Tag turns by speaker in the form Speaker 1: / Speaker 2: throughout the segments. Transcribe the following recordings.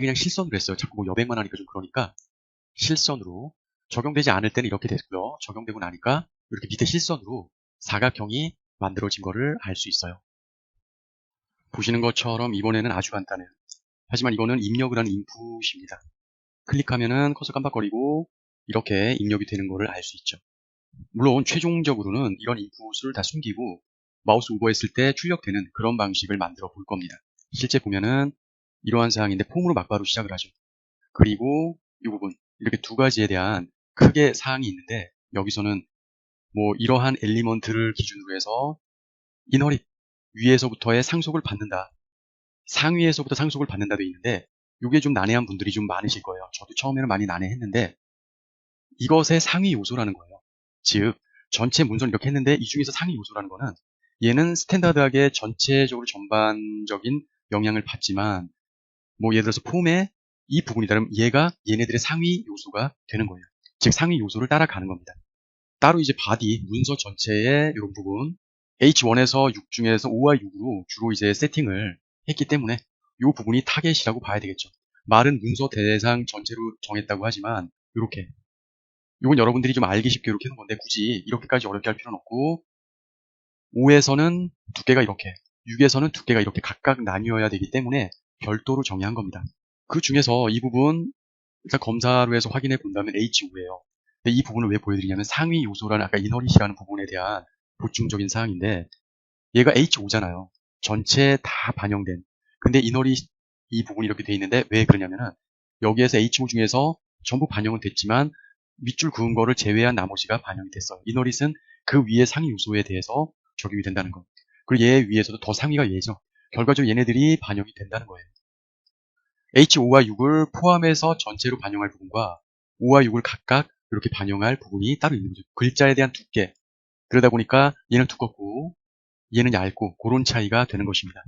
Speaker 1: 그냥 실선으로 했어요. 자꾸 뭐 여백만 하니까 좀 그러니까 실선으로 적용되지 않을 때는 이렇게 됐고요. 적용되고 나니까 이렇게 밑에 실선으로 사각형이 만들어진 거를 알 수 있어요. 보시는 것처럼 이번에는 아주 간단해요. 하지만 이거는 입력을 하는 인풋입니다. 클릭하면은 커서 깜빡거리고 이렇게 입력이 되는 거를 알 수 있죠. 물론 최종적으로는 이런 인풋을 다 숨기고 마우스 오버했을 때 출력되는 그런 방식을 만들어 볼 겁니다. 실제 보면은 이러한 사항인데 폼으로 막바로 시작을 하죠. 그리고 이 부분 이렇게 두 가지에 대한 크게 사항이 있는데 여기서는 뭐 이러한 엘리먼트를 기준으로 해서 인허릿 위에서부터의 상속을 받는다. 상위에서부터 상속을 받는다 돼 있는데 이게 좀 난해한 분들이 좀 많으실 거예요. 저도 처음에는 많이 난해했는데 이것의 상위 요소라는 거예요. 즉 전체 문서를 이렇게 했는데 이 중에서 상위 요소라는 거는 얘는 스탠다드하게 전체적으로 전반적인 영향을 받지만 뭐 예를 들어서 폼의 이 부분이 다르면 얘가 얘네들의 상위 요소가 되는 거예요. 즉 상위 요소를 따라가는 겁니다. 따로 이제 바디 문서 전체의 이런 부분 H1에서 6 중에서 5와 6으로 주로 이제 세팅을 했기 때문에 이 부분이 타겟이라고 봐야 되겠죠. 말은 문서 대상 전체로 정했다고 하지만 이렇게 이건 여러분들이 좀 알기 쉽게 이렇게 하는 건데 굳이 이렇게까지 어렵게 할 필요는 없고 5에서는 두께가 이렇게 6에서는 두께가 이렇게 각각 나뉘어야 되기 때문에 별도로 정의한 겁니다. 그 중에서 이 부분 일단 검사로 해서 확인해 본다면 H5예요. 근데 이 부분을 왜 보여드리냐면 상위 요소라는 아까 이너릿이라는 부분에 대한 보충적인 사항인데 얘가 H5잖아요. 전체 다 반영된. 근데 이너릿 이 부분이 이렇게 돼 있는데 왜 그러냐면은 여기에서 H5 중에서 전부 반영은 됐지만 밑줄 그은 거를 제외한 나머지가 반영이 됐어요. 이너릿은 그 위에 상위 요소에 대해서 적용이 된다는 거. 그리고 얘 위에서도 더 상위가 얘죠. 결과적으로 얘네들이 반영이 된다는 거예요. H5와 6을 포함해서 전체로 반영할 부분과 5와 6을 각각 이렇게 반영할 부분이 따로 있는 거죠. 글자에 대한 두께. 그러다 보니까 얘는 두껍고 얘는 얇고 그런 차이가 되는 것입니다.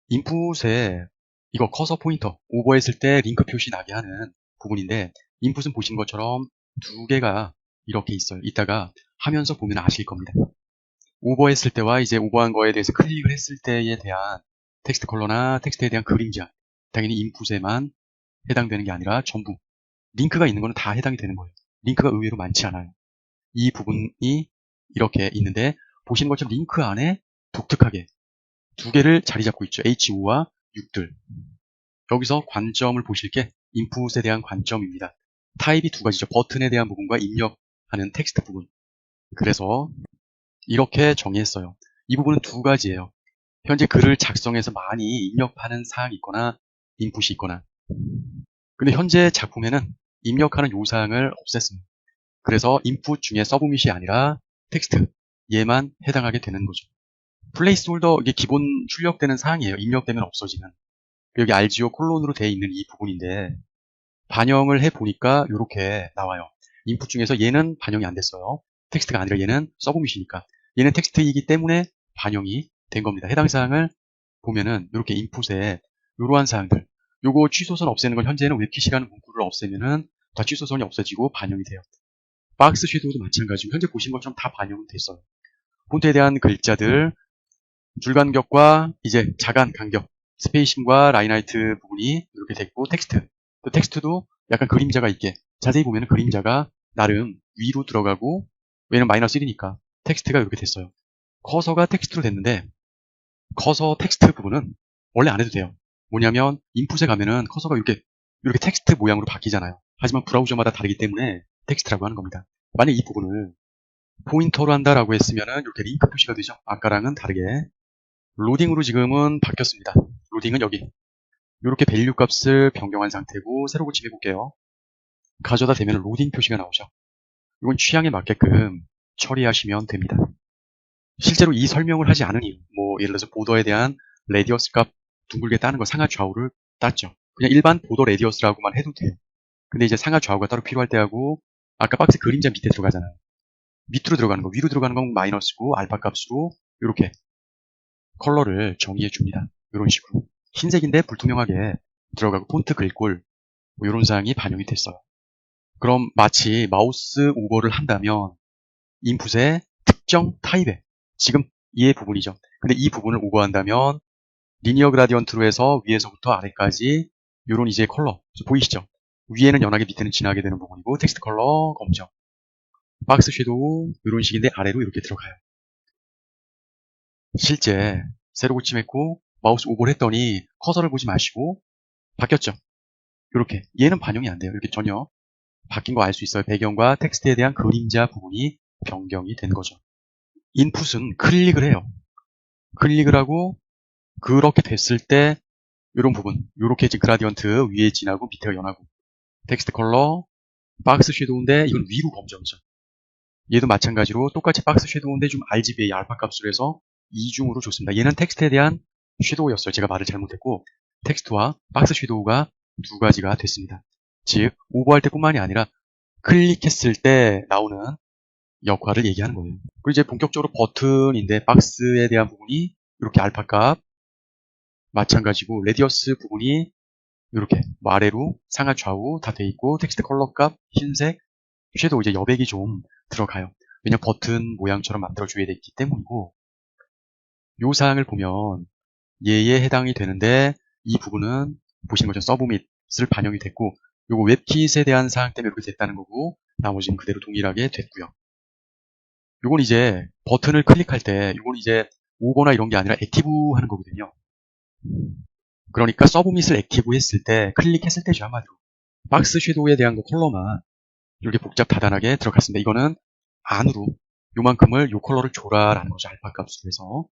Speaker 1: 인풋에 이거 커서 포인터 오버했을 때 링크 표시 나게 하는 부분인데 인풋은 보신 것처럼 두 개가 이렇게 있어요. 이따가 하면서 보면 아실 겁니다. 오버했을 때와 이제 오버한 거에 대해서 클릭을 했을 때에 대한 텍스트 컬러나 텍스트에 대한 그림자 당연히 인풋에만 해당되는 게 아니라 전부 링크가 있는 거는 다 해당이 되는 거예요. 링크가 의외로 많지 않아요. 이 부분이 이렇게 있는데 보시는 것처럼 링크 안에 독특하게 두 개를 자리 잡고 있죠. H5와 6들. 여기서 관점을 보실 게 인풋에 대한 관점입니다. 타입이 두 가지죠. 버튼에 대한 부분과 입력하는 텍스트 부분. 그래서 이렇게 정의했어요. 이 부분은 두 가지예요. 현재 글을 작성해서 많이 입력하는 사항이 있거나 인풋이 있거나 근데 현재 작품에는 입력하는 요사항을 없앴습니다. 그래서 인풋 중에 서브밋이 아니라 텍스트 얘만 해당하게 되는 거죠. 플레이스홀더 이게 기본 출력되는 사항이에요. 입력되면 없어지는. 여기 RGO 콜론으로 되어 있는 이 부분인데 반영을 해보니까 이렇게 나와요. 인풋 중에서 얘는 반영이 안 됐어요. 텍스트가 아니라 얘는 서브밋이니까. 얘는 텍스트이기 때문에 반영이 된 겁니다. 해당 사항을 보면은 이렇게 인풋에 이러한 사항들 요거 취소선 없애는 건 현재는 웹킷이라는 문구를 없애면은 다 취소선이 없어지고 반영이 돼요. 박스 섀도우도 마찬가지고 현재 보신 것처럼 다 반영이 됐어요. 폰트에 대한 글자들 줄 간격과 이제 자간 간격 스페이싱과 라인 하이트 부분이 이렇게 됐고 텍스트 또 텍스트도 약간 그림자가 있게 자세히 보면 그림자가 나름 위로 들어가고 왜냐면 마이너스 1이니까 텍스트가 이렇게 됐어요. 커서가 텍스트로 됐는데 커서 텍스트 부분은 원래 안 해도 돼요. 뭐냐면 인풋에 가면은 커서가 이렇게 텍스트 모양으로 바뀌잖아요. 하지만 브라우저마다 다르기 때문에 텍스트라고 하는 겁니다. 만약 이 부분을 포인터로 한다라고 했으면은 이렇게 링크 표시가 되죠. 아까랑은 다르게 로딩으로 지금은 바뀌었습니다. 로딩은 여기 이렇게 밸류 값을 변경한 상태고 새로 고침해 볼게요. 가져다 대면 로딩 표시가 나오죠. 이건 취향에 맞게끔 처리하시면 됩니다. 실제로 이 설명을 하지 않은 이유, 뭐 예를 들어서 보더에 대한 레디어스 값 둥글게 따는 거 상하 좌우를 땄죠. 그냥 일반 보더 레디어스라고만 해도 돼요. 근데 이제 상하 좌우가 따로 필요할 때 하고 아까 박스 그림자 밑에 들어가잖아요. 밑으로 들어가는 거, 위로 들어가는 건 마이너스고 알파 값으로 이렇게 컬러를 정의해 줍니다. 이런 식으로. 흰색인데 불투명하게 들어가고 폰트 글꼴 뭐 이런 사항이 반영이 됐어요. 그럼 마치 마우스 오버를 한다면 인풋의 특정 타입에 지금 이 부분이죠. 근데 이 부분을 오버한다면 리니어 그라디언트로 해서 위에서부터 아래까지 요런 이제 컬러 보이시죠? 위에는 연하게 밑에는 진하게 되는 부분이고 텍스트 컬러 검정, 박스 섀도우 이런 식인데 아래로 이렇게 들어가요. 실제 세로 고침했고 마우스 오버를 했더니 커서를 보지 마시고 바뀌었죠? 이렇게 얘는 반영이 안 돼요. 이렇게 전혀 바뀐 거 알 수 있어요. 배경과 텍스트에 대한 그림자 부분이 변경이 된 거죠. 인풋은 클릭을 해요. 클릭을 하고 그렇게 됐을 때 이런 부분, 이렇게 지금 그라디언트 위에 진하고 밑에가 연하고 텍스트 컬러, 박스 섀도우인데 이건 위로 검정이죠. 얘도 마찬가지로 똑같이 박스 섀도우인데 좀 RGBA 알파 값으로 해서 이중으로 줬습니다. 얘는 텍스트에 대한 섀도우였어요. 제가 말을 잘못했고 텍스트와 박스 섀도우가 두 가지가 됐습니다. 즉 오버할 때뿐만이 아니라 클릭했을 때 나오는 역할을 얘기하는 거예요. 그리고 이제 본격적으로 버튼인데 박스에 대한 부분이 이렇게 알파 값 마찬가지고 레디어스 부분이 이렇게 아래로 상하 좌우 다 돼 있고 텍스트 컬러 값 흰색 섀도우 이제 여백이 좀 들어가요. 왜냐면 버튼 모양처럼 만들어줘야 되기 때문이고 요 사항을 보면 얘에 해당이 되는데 이 부분은 보시는 것처럼 서브밋을 반영이 됐고 요거 웹킷에 대한 사항 때문에 이렇게 됐다는 거고 나머지는 그대로 동일하게 됐고요. 요건 이제 버튼을 클릭할 때 요건 이제 오버나 이런 게 아니라 액티브 하는 거거든요. 그러니까 서브밋을 액티브 했을 때 클릭했을 때죠 한마디로 박스 섀도우에 대한 거 컬러만 이렇게 복잡 다단하게 들어갔습니다. 이거는 안으로 요만큼을 요 컬러를 줘라라는 거죠. 알파 값으로 해서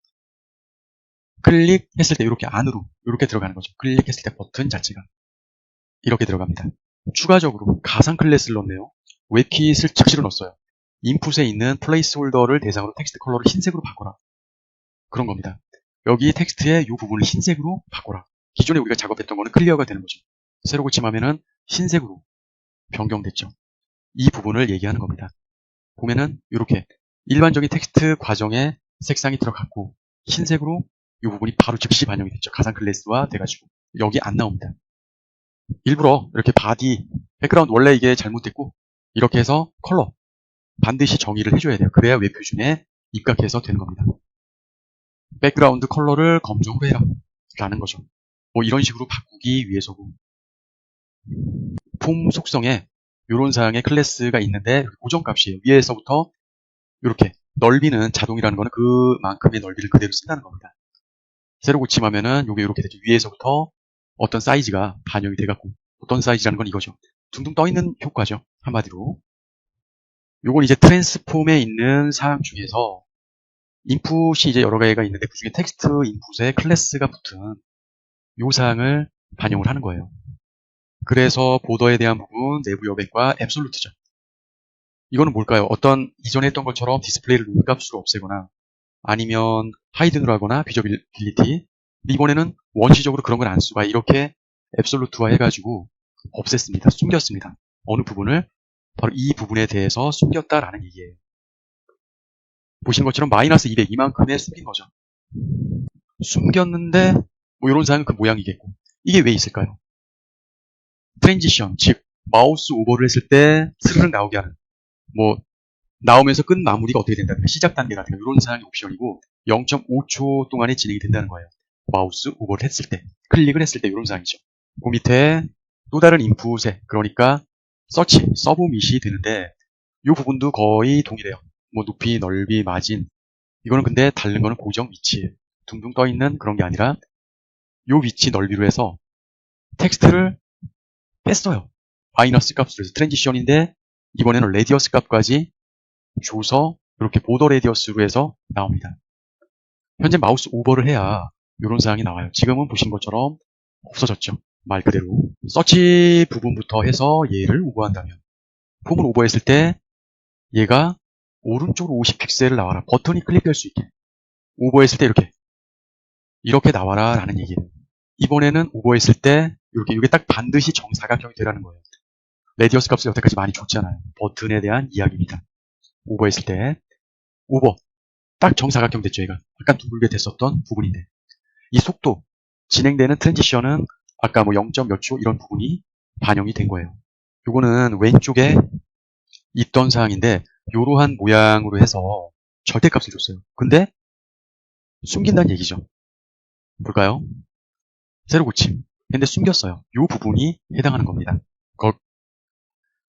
Speaker 1: 클릭했을 때 이렇게 안으로 이렇게 들어가는 거죠. 클릭했을 때 버튼 자체가 이렇게 들어갑니다. 추가적으로 가상 클래스를 넣네요. 웹킷을 즉시로 넣었어요. 인풋에 있는 플레이스홀더를 대상으로 텍스트 컬러를 흰색으로 바꿔라. 그런 겁니다. 여기 텍스트의 이 부분을 흰색으로 바꿔라. 기존에 우리가 작업했던 거는 클리어가 되는 거죠. 새로 고침하면은 흰색으로 변경됐죠. 이 부분을 얘기하는 겁니다. 보면은 이렇게 일반적인 텍스트 과정에 색상이 들어갔고 흰색으로 이 부분이 바로 즉시 반영이 됐죠. 가상 클래스화 돼가지고 여기 안 나옵니다. 일부러 이렇게 바디, 백그라운드 원래 이게 잘못됐고 이렇게 해서 컬러 반드시 정의를 해줘야 돼요. 그래야 웹 표준에 입각해서 되는 겁니다. 백그라운드 컬러를 검정으로 해라 라는 거죠. 뭐 이런 식으로 바꾸기 위해서고 폼 속성에 이런 사양의 클래스가 있는데 고정값이에요. 위에서부터 이렇게 넓이는 자동이라는 거는 그만큼의 넓이를 그대로 쓴다는 겁니다. 새로 고침하면은 요게 이렇게 되죠. 위에서부터 어떤 사이즈가 반영이 돼갖고 어떤 사이즈라는 건 이거죠. 둥둥 떠있는 효과죠. 한마디로. 요건 이제 트랜스폼에 있는 사항 중에서 인풋이 이제 여러 가지가 있는데 그 중에 텍스트 인풋에 클래스가 붙은 요 사항을 반영을 하는 거예요. 그래서 보더에 대한 부분, 내부 여백과 앱솔루트죠. 이거는 뭘까요? 어떤 이전에 했던 것처럼 디스플레이를 룸값으로 없애거나 아니면 하이든으로 하거나 비저빌리티 이번에는 원시적으로 그런 걸 안 쓰고 이렇게 앱솔루트화 해가지고 없앴습니다. 숨겼습니다. 어느 부분을? 바로 이 부분에 대해서 숨겼다라는 얘기예요. 보시는 것처럼 마이너스 200 이만큼에 숨긴 거죠. 숨겼는데 뭐 이런 사항은 그 모양이겠고 이게 왜 있을까요? 트랜지션, 즉 마우스 오버를 했을 때 스르륵 나오게 하는 뭐 나오면서 끝 마무리가 어떻게 된다든가 시작 단계라든가 이런 사항이 옵션이고 0.5초 동안에 진행이 된다는 거예요. 마우스 오버를 했을 때 클릭을 했을 때 이런 사항이죠. 그 밑에 또 다른 인풋에 그러니까 서치, 서브밋이 되는데 이 부분도 거의 동일해요. 뭐 높이, 넓이, 마진 이거는 근데 다른 거는 고정 위치예요. 둥둥 떠 있는 그런 게 아니라 이 위치 넓이로 해서 텍스트를 뺐어요. 마이너스 값으로 해서 트랜지션인데 이번에는 레디어스 값까지 줘서 이렇게 보더 레디어스로 해서 나옵니다. 현재 마우스 오버를 해야 이런 사항이 나와요. 지금은 보신 것처럼 없어졌죠. 말 그대로 서치 부분부터 해서 얘를 오버한다면 폼을 오버했을 때 얘가 오른쪽으로 50픽셀을 나와라. 버튼이 클릭될 수 있게 오버했을 때 이렇게 나와라 라는 얘기예요. 이번에는 오버했을 때 이게 딱 반드시 정사각형이 되라는 거예요. 레디어스 값을 여태까지 많이 줬잖아요. 버튼에 대한 이야기입니다. 오버했을 때 오버 딱 정사각형 됐죠. 얘가 약간 둥글게 됐었던 부분인데 이 속도 진행되는 트랜지션은 아까 뭐 0. 몇 초 이런 부분이 반영이 된 거예요. 요거는 왼쪽에 있던 사항인데 이러한 모양으로 해서 절대값을 줬어요. 근데 숨긴다는 얘기죠. 볼까요? 새로 고침 근데 숨겼어요. 이 부분이 해당하는 겁니다.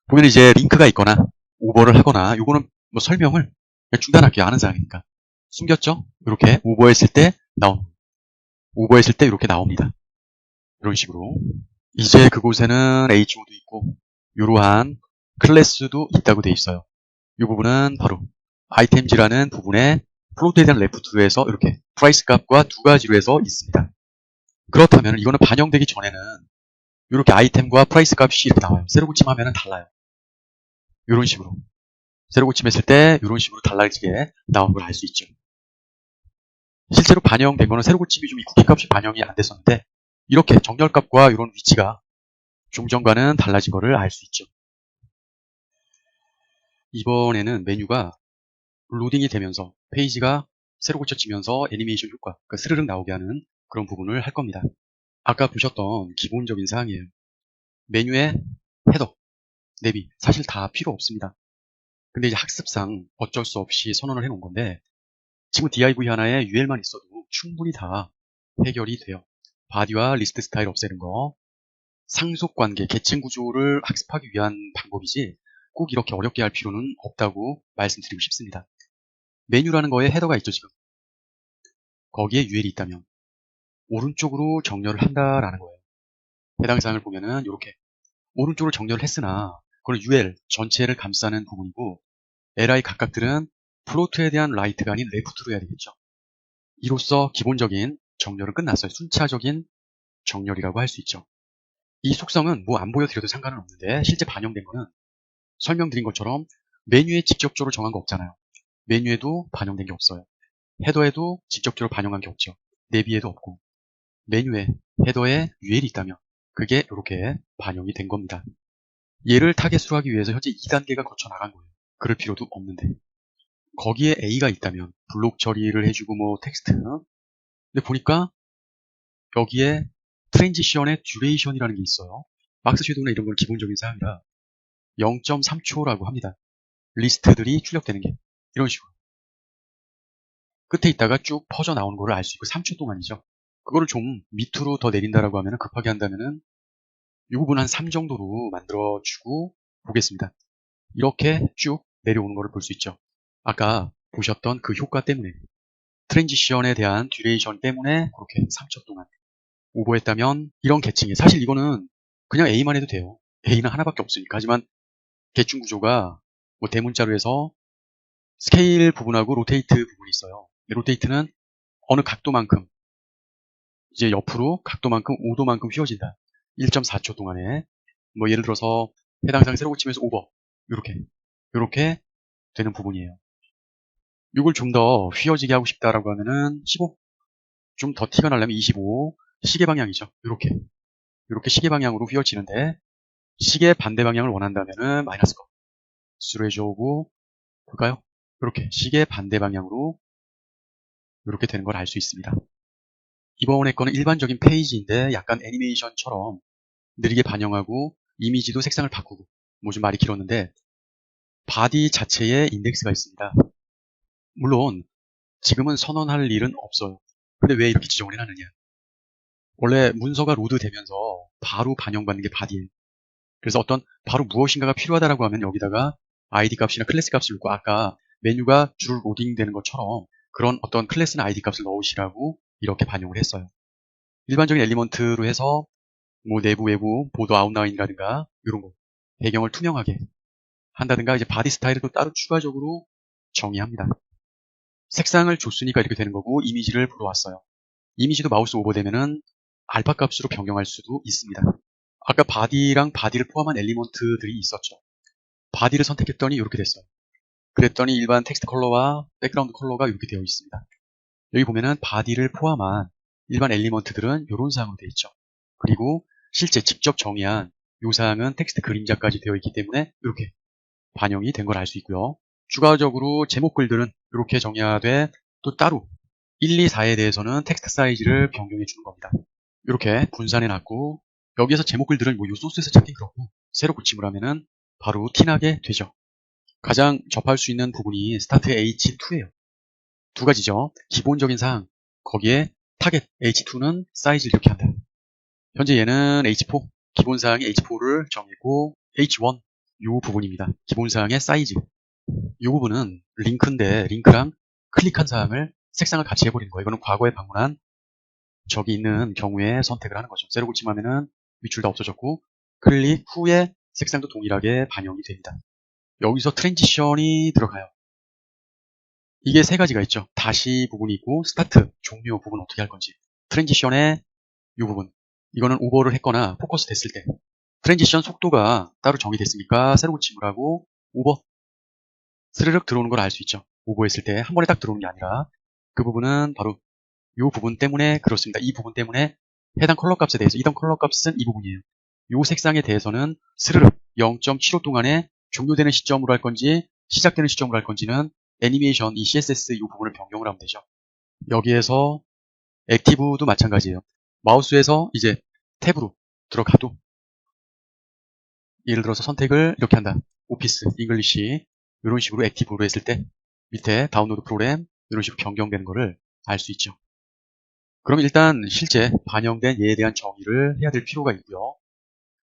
Speaker 1: 보면 이제 링크가 있거나 오버를 하거나 요거는 뭐 설명을 그냥 중단할게요. 아는 사항이니까. 숨겼죠? 이렇게 오버했을 때 오버했을 때 이렇게 나옵니다. 이런 식으로. 이제 그곳에는 HO도 있고 이러한 클래스도 있다고 돼 있어요. 이 부분은 바로 아이템즈라는 부분에 플로트에 대한 레프트에서 이렇게 프라이스 값과 두 가지로 해서 있습니다. 그렇다면 이거는 반영되기 전에는 이렇게 아이템과 프라이스 값이 이렇게 나와요. 세로 고침하면 달라요. 이런 식으로. 세로 고침했을 때 이런 식으로 달라지게 나온 걸 알 수 있죠. 실제로 반영된 거는 세로 고침이 좀 이 쿠키값이 반영이 안 됐었는데 이렇게 정렬값과 이런 위치가 종전과는 달라진 거를 알 수 있죠. 이번에는 메뉴가 로딩이 되면서 페이지가 새로 고쳐지면서 애니메이션 효과, 그러니까 스르륵 나오게 하는 그런 부분을 할 겁니다. 아까 보셨던 기본적인 사항이에요. 메뉴의 헤더, 내비 사실 다 필요 없습니다. 근데 이제 학습상 어쩔 수 없이 선언을 해놓은 건데 지금 div 하나에 ul만 있어도 충분히 다 해결이 돼요. 바디와 리스트 스타일 없애는 거, 상속관계, 계층 구조를 학습하기 위한 방법이지 꼭 이렇게 어렵게 할 필요는 없다고 말씀드리고 싶습니다. 메뉴라는 거에 헤더가 있죠, 지금. 거기에 UL이 있다면 오른쪽으로 정렬을 한다라는 거예요. 해당 사항을 보면은 이렇게 오른쪽으로 정렬을 했으나 그건 UL 전체를 감싸는 부분이고 LI 각각들은 플로트에 대한 라이트가 아닌 레프트로 해야 되겠죠. 이로써 기본적인 정렬은 끝났어요. 순차적인 정렬이라고 할 수 있죠. 이 속성은 뭐 안 보여드려도 상관은 없는데 실제 반영된 거는 설명드린 것처럼 메뉴에 직접적으로 정한 거 없잖아요. 메뉴에도 반영된 게 없어요. 헤더에도 직접적으로 반영한 게 없죠. 내비에도 없고 메뉴에 헤더에 UL이 있다면 그게 이렇게 반영이 된 겁니다. 얘를 타겟으로 하기 위해서 현재 2단계가 거쳐 나간 거예요. 그럴 필요도 없는데 거기에 A가 있다면 블록 처리를 해주고 뭐 텍스트 근데 보니까 여기에 트랜지션의 듀레이션이라는 게 있어요. 박스 섀도우나 이런 건 기본적인 사항이라 0.3초라고 합니다. 리스트들이 출력되는 게 이런 식으로 끝에 있다가 쭉 퍼져 나오는 거를 알 수 있고 3초 동안이죠. 그거를 좀 밑으로 더 내린다라고 하면 급하게 한다면은 이 부분 한 3 정도로 만들어주고 보겠습니다. 이렇게 쭉 내려오는 거를 볼 수 있죠. 아까 보셨던 그 효과 때문에 트랜지션에 대한 듀레이션 때문에 그렇게 3초 동안 오버했다면 이런 계층이 사실 이거는 그냥 A만 해도 돼요. A는 하나밖에 없으니까. 하지만 계층 구조가 뭐 대문자로 해서 스케일 부분하고 로테이트 부분이 있어요. 로테이트는 어느 각도만큼 이제 옆으로 각도만큼 5도만큼 휘어진다. 1.4초 동안에 뭐 예를 들어서 해당 사항 세로 고치면서 오버 이렇게 되는 부분이에요. 이걸 좀 더 휘어지게 하고 싶다라고 하면은 15 좀 더 티가 나려면 25 시계 방향이죠. 이렇게 시계 방향으로 휘어지는데 시계 반대 방향을 원한다면은 마이너스 거 수로 해주고 볼까요? 이렇게 시계 반대 방향으로 이렇게 되는 걸 알 수 있습니다. 이번에 거는 일반적인 페이지인데 약간 애니메이션처럼 느리게 반영하고 이미지도 색상을 바꾸고 뭐 좀 말이 길었는데 바디 자체에 인덱스가 있습니다. 물론 지금은 선언할 일은 없어요. 근데 왜 이렇게 지정을 해놨느냐. 원래 문서가 로드 되면서 바로 반영받는 게 바디예요. 그래서 어떤 바로 무엇인가가 필요하다라고 하면 여기다가 id 값이나 클래스 값을 넣고 아까 메뉴가 줄 로딩 되는 것처럼 그런 어떤 클래스나 id 값을 넣으시라고 이렇게 반영을 했어요. 일반적인 엘리먼트로 해서 뭐 내부 외부 보드 아웃라인이라든가 이런 거 배경을 투명하게 한다든가 이제 바디 스타일을 또 따로 추가적으로 정의합니다. 색상을 줬으니까 이렇게 되는 거고 이미지를 불어왔어요. 이미지도 마우스 오버되면은 알파 값으로 변경할 수도 있습니다. 아까 바디랑 바디를 포함한 엘리먼트들이 있었죠. 바디를 선택했더니 이렇게 됐어요. 그랬더니 일반 텍스트 컬러와 백그라운드 컬러가 이렇게 되어 있습니다. 여기 보면은 바디를 포함한 일반 엘리먼트들은 이런 사항으로 되어 있죠. 그리고 실제 직접 정의한 이 사항은 텍스트 그림자까지 되어 있기 때문에 이렇게 반영이 된 걸 알 수 있고요. 추가적으로 제목글들은 이렇게 정의하되 또 따로 1, 2, 4에 대해서는 텍스트 사이즈를 변경해 주는 겁니다. 이렇게 분산해 놨고 여기에서 제목글들은 뭐 이 소스에서 찾기 그렇고 새로 고침을 하면은 바로 티나게 되죠. 가장 접할 수 있는 부분이 스타트 H2예요. 두 가지죠. 기본적인 사항 거기에 타겟 H2는 사이즈 이렇게 한다. 현재 얘는 H4, 기본사항의 H4를 정했고 H1, 이 부분입니다. 기본사항의 사이즈. 이 부분은 링크인데 링크랑 클릭한 사항을 색상을 같이 해버리는 거예요. 이거는 과거에 방문한 적이 있는 경우에 선택을 하는 거죠. 세로 고침하면은 밑줄 다 없어졌고 클릭 후에 색상도 동일하게 반영이 됩니다. 여기서 트랜지션이 들어가요. 이게 세 가지가 있죠. 다시 부분이 있고 스타트, 종료 부분 어떻게 할 건지. 트랜지션의 이 부분. 이거는 오버를 했거나 포커스 됐을 때. 트랜지션 속도가 따로 정의됐으니까 세로 고침을 하고 오버. 스르륵 들어오는 걸 알 수 있죠. 오버했을 때 한 번에 딱 들어오는 게 아니라 그 부분은 바로 이 부분 때문에 그렇습니다. 이 부분 때문에 해당 컬러 값에 대해서 이동 컬러 값은 이 부분이에요. 이 색상에 대해서는 스르륵 0.75 동안에 종료되는 시점으로 할 건지 시작되는 시점으로 할 건지는 애니메이션 이 CSS 이 부분을 변경을 하면 되죠. 여기에서 액티브도 마찬가지예요. 마우스에서 이제 탭으로 들어가도 예를 들어서 선택을 이렇게 한다. 오피스, 잉글리시 이런 식으로 액티브로 했을 때 밑에 다운로드 프로그램 이런 식으로 변경되는 거를 알 수 있죠. 그럼 일단 실제 반영된 얘에 대한 정의를 해야 될 필요가 있고요.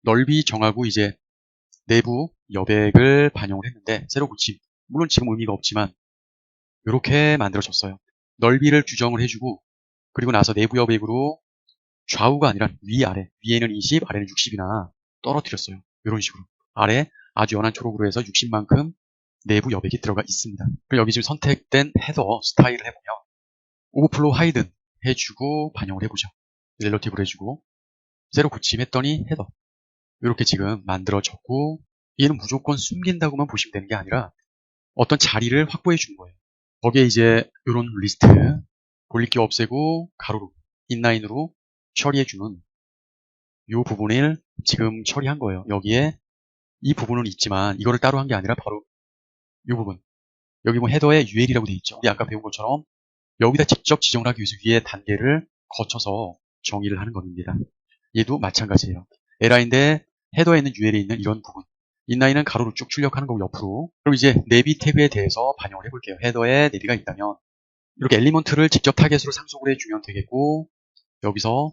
Speaker 1: 넓이 정하고 이제 내부 여백을 반영을 했는데 세로 고침. 물론 지금 의미가 없지만 이렇게 만들어졌어요. 넓이를 규정을 해주고 그리고 나서 내부 여백으로 좌우가 아니라 위아래. 위에는 20, 아래는 60이나 떨어뜨렸어요. 이런 식으로. 아래 아주 연한 초록으로 해서 60만큼 내부 여백이 들어가 있습니다. 그리고 여기 지금 선택된 헤더 스타일을 해보면 오버플로우 하이든 해주고 반영을 해보죠. 렐러티브를 해주고 세로 고침했더니 헤더 이렇게 지금 만들어졌고 얘는 무조건 숨긴다고만 보시면 되는 게 아니라 어떤 자리를 확보해 주는 거예요. 거기에 이제 이런 리스트 볼리기 없애고 가로로 인라인으로 처리해주는 이 부분을 지금 처리한 거예요. 여기에 이 부분은 있지만 이거를 따로 한 게 아니라 바로 이 부분 여기 뭐 헤더에 UL이라고 되어 있죠. 우리 아까 배운 것처럼 여기다 직접 지정을 하기 위해서 위에 단계를 거쳐서 정의를 하는 겁니다. 얘도 마찬가지예요. LI인데 헤더에 있는 UL에 있는 이런 부분 인라인은 가로로 쭉 출력하는 거고 옆으로. 그럼 이제 내비 태그에 대해서 반영을 해볼게요. 헤더에 내비가 있다면 이렇게 엘리먼트를 직접 타겟으로 상속을 해주면 되겠고 여기서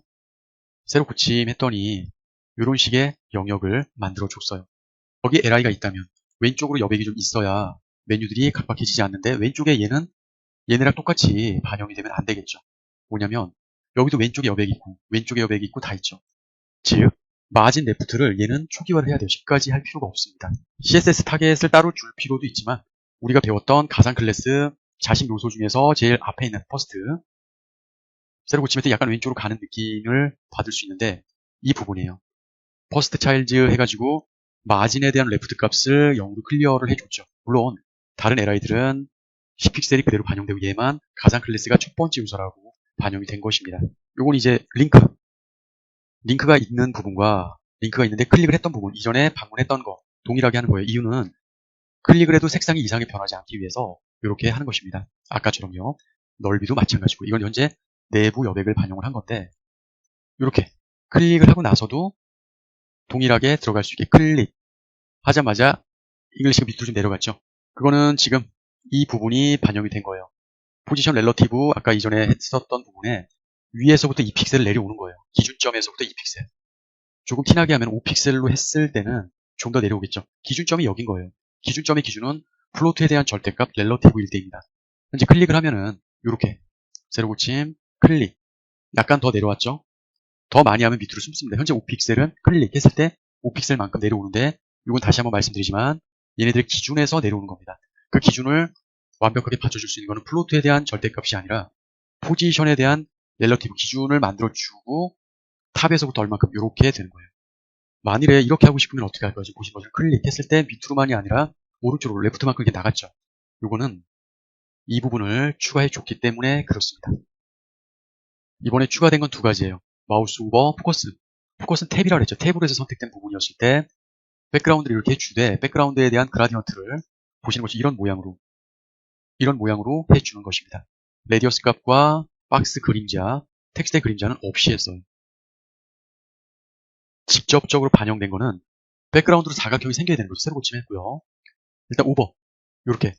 Speaker 1: 세로 고침했더니 이런 식의 영역을 만들어줬어요. 거기에 LI가 있다면 왼쪽으로 여백이 좀 있어야 메뉴들이 각박해지지 않는데 왼쪽에 얘네랑 똑같이 반영이 되면 안 되겠죠. 뭐냐면 여기도 왼쪽에 여백이 있고 왼쪽에 여백이 있고 다 있죠. 즉 마진 레프트를 얘는 초기화를 해야 돼요. 10까지 할 필요가 없습니다. CSS 타겟을 따로 줄 필요도 있지만 우리가 배웠던 가상 클래스 자식 요소 중에서 제일 앞에 있는 퍼스트 세로 고치면 약간 왼쪽으로 가는 느낌을 받을 수 있는데 이 부분이에요. 퍼스트 차일드 해가지고 마진에 대한 레프트 값을 0으로 클리어를 해줬죠. 물론 다른 LI들은 10픽셀이 그대로 반영되고 얘만 가상 클래스가 첫 번째 요소라고 반영이 된 것입니다. 요건 이제 링크가 있는 부분과 링크가 있는데 클릭을 했던 부분, 이전에 방문했던 거 동일하게 하는 거예요. 이유는 클릭을 해도 색상이 이상하게 변하지 않기 위해서 이렇게 하는 것입니다. 아까처럼요. 넓이도 마찬가지고 이건 현재 내부 여백을 반영을 한 건데 이렇게 클릭을 하고 나서도 동일하게 들어갈 수 있게 클릭 하자마자 잉글리시가 밑으로 좀 내려갔죠. 그거는 지금 이 부분이 반영이 된 거예요. 포지션 렐러티브 아까 이전에 했었던 부분에 위에서부터 2픽셀을 내려오는 거예요. 기준점에서부터 2픽셀. 조금 티나게 하면 5픽셀로 했을 때는 좀 더 내려오겠죠. 기준점이 여긴 거예요. 기준점의 기준은 플로트에 대한 절대값 렐러티브 1대입니다. 현재 클릭을 하면은 이렇게 세로 고침 클릭 약간 더 내려왔죠. 더 많이 하면 밑으로 숨습니다. 현재 5픽셀은 클릭했을 때 5픽셀만큼 내려오는데 이건 다시 한번 말씀드리지만 얘네들 기준에서 내려오는 겁니다. 그 기준을 완벽하게 받쳐줄 수 있는 것은 플로트에 대한 절대값이 아니라 포지션에 대한 렐러티브 기준을 만들어주고 탑에서부터 얼만큼 이렇게 되는 거예요. 만일에 이렇게 하고 싶으면 어떻게 할 거지? 보신 것을 클릭했을 때 밑으로만이 아니라 오른쪽으로 레프트만큼 이렇게 나갔죠. 이거는 이 부분을 추가해 줬기 때문에 그렇습니다. 이번에 추가된 건 두 가지예요. 마우스 오버, 포커스. 포커스는 탭이라고 했죠. 탭으로 해서 선택된 부분이었을 때 백그라운드를 이렇게 해주되 백그라운드에 대한 그라디언트를 보시는 것이 이런 모양으로 해주는 것입니다. 레디어스 값과 박스 그림자, 텍스트의 그림자는 없이 했어요. 직접적으로 반영된 거는 백그라운드로 사각형이 생겨야 되는 거죠. 새로 고침했고요. 일단 오버. 이렇게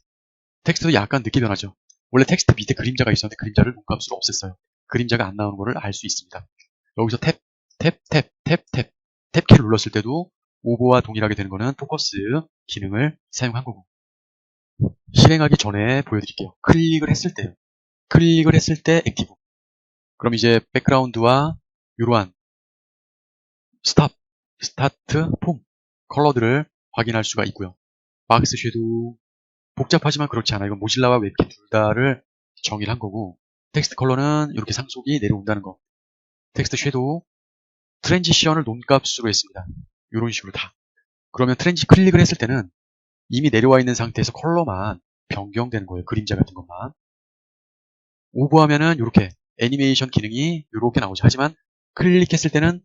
Speaker 1: 텍스트도 약간 늦게 변하죠. 원래 텍스트 밑에 그림자가 있었는데 그림자를 문값으로 없앴어요. 그림자가 안 나오는 거를 알 수 있습니다. 여기서 탭 탭키를 눌렀을 때도 오버와 동일하게 되는 거는 포커스 기능을 사용한 거고. 실행하기 전에 보여드릴게요. 클릭을 했을 때 액티브. 그럼 이제 백그라운드와 이러한 스타트, 폼, 컬러들을 확인할 수가 있고요. 박스 섀도우, 복잡하지만 그렇지 않아요. 이건 모질라와 웹킷 둘 다를 정의를 한 거고, 텍스트 컬러는 이렇게 상속이 내려온다는 거. 텍스트 섀도우, 트랜지션을 논값으로 했습니다. 이런 식으로 다. 그러면 클릭을 했을 때는 이미 내려와 있는 상태에서 컬러만 변경되는 거예요. 그림자 같은 것만. 오버하면은 이렇게 애니메이션 기능이 이렇게 나오죠. 하지만 클릭했을 때는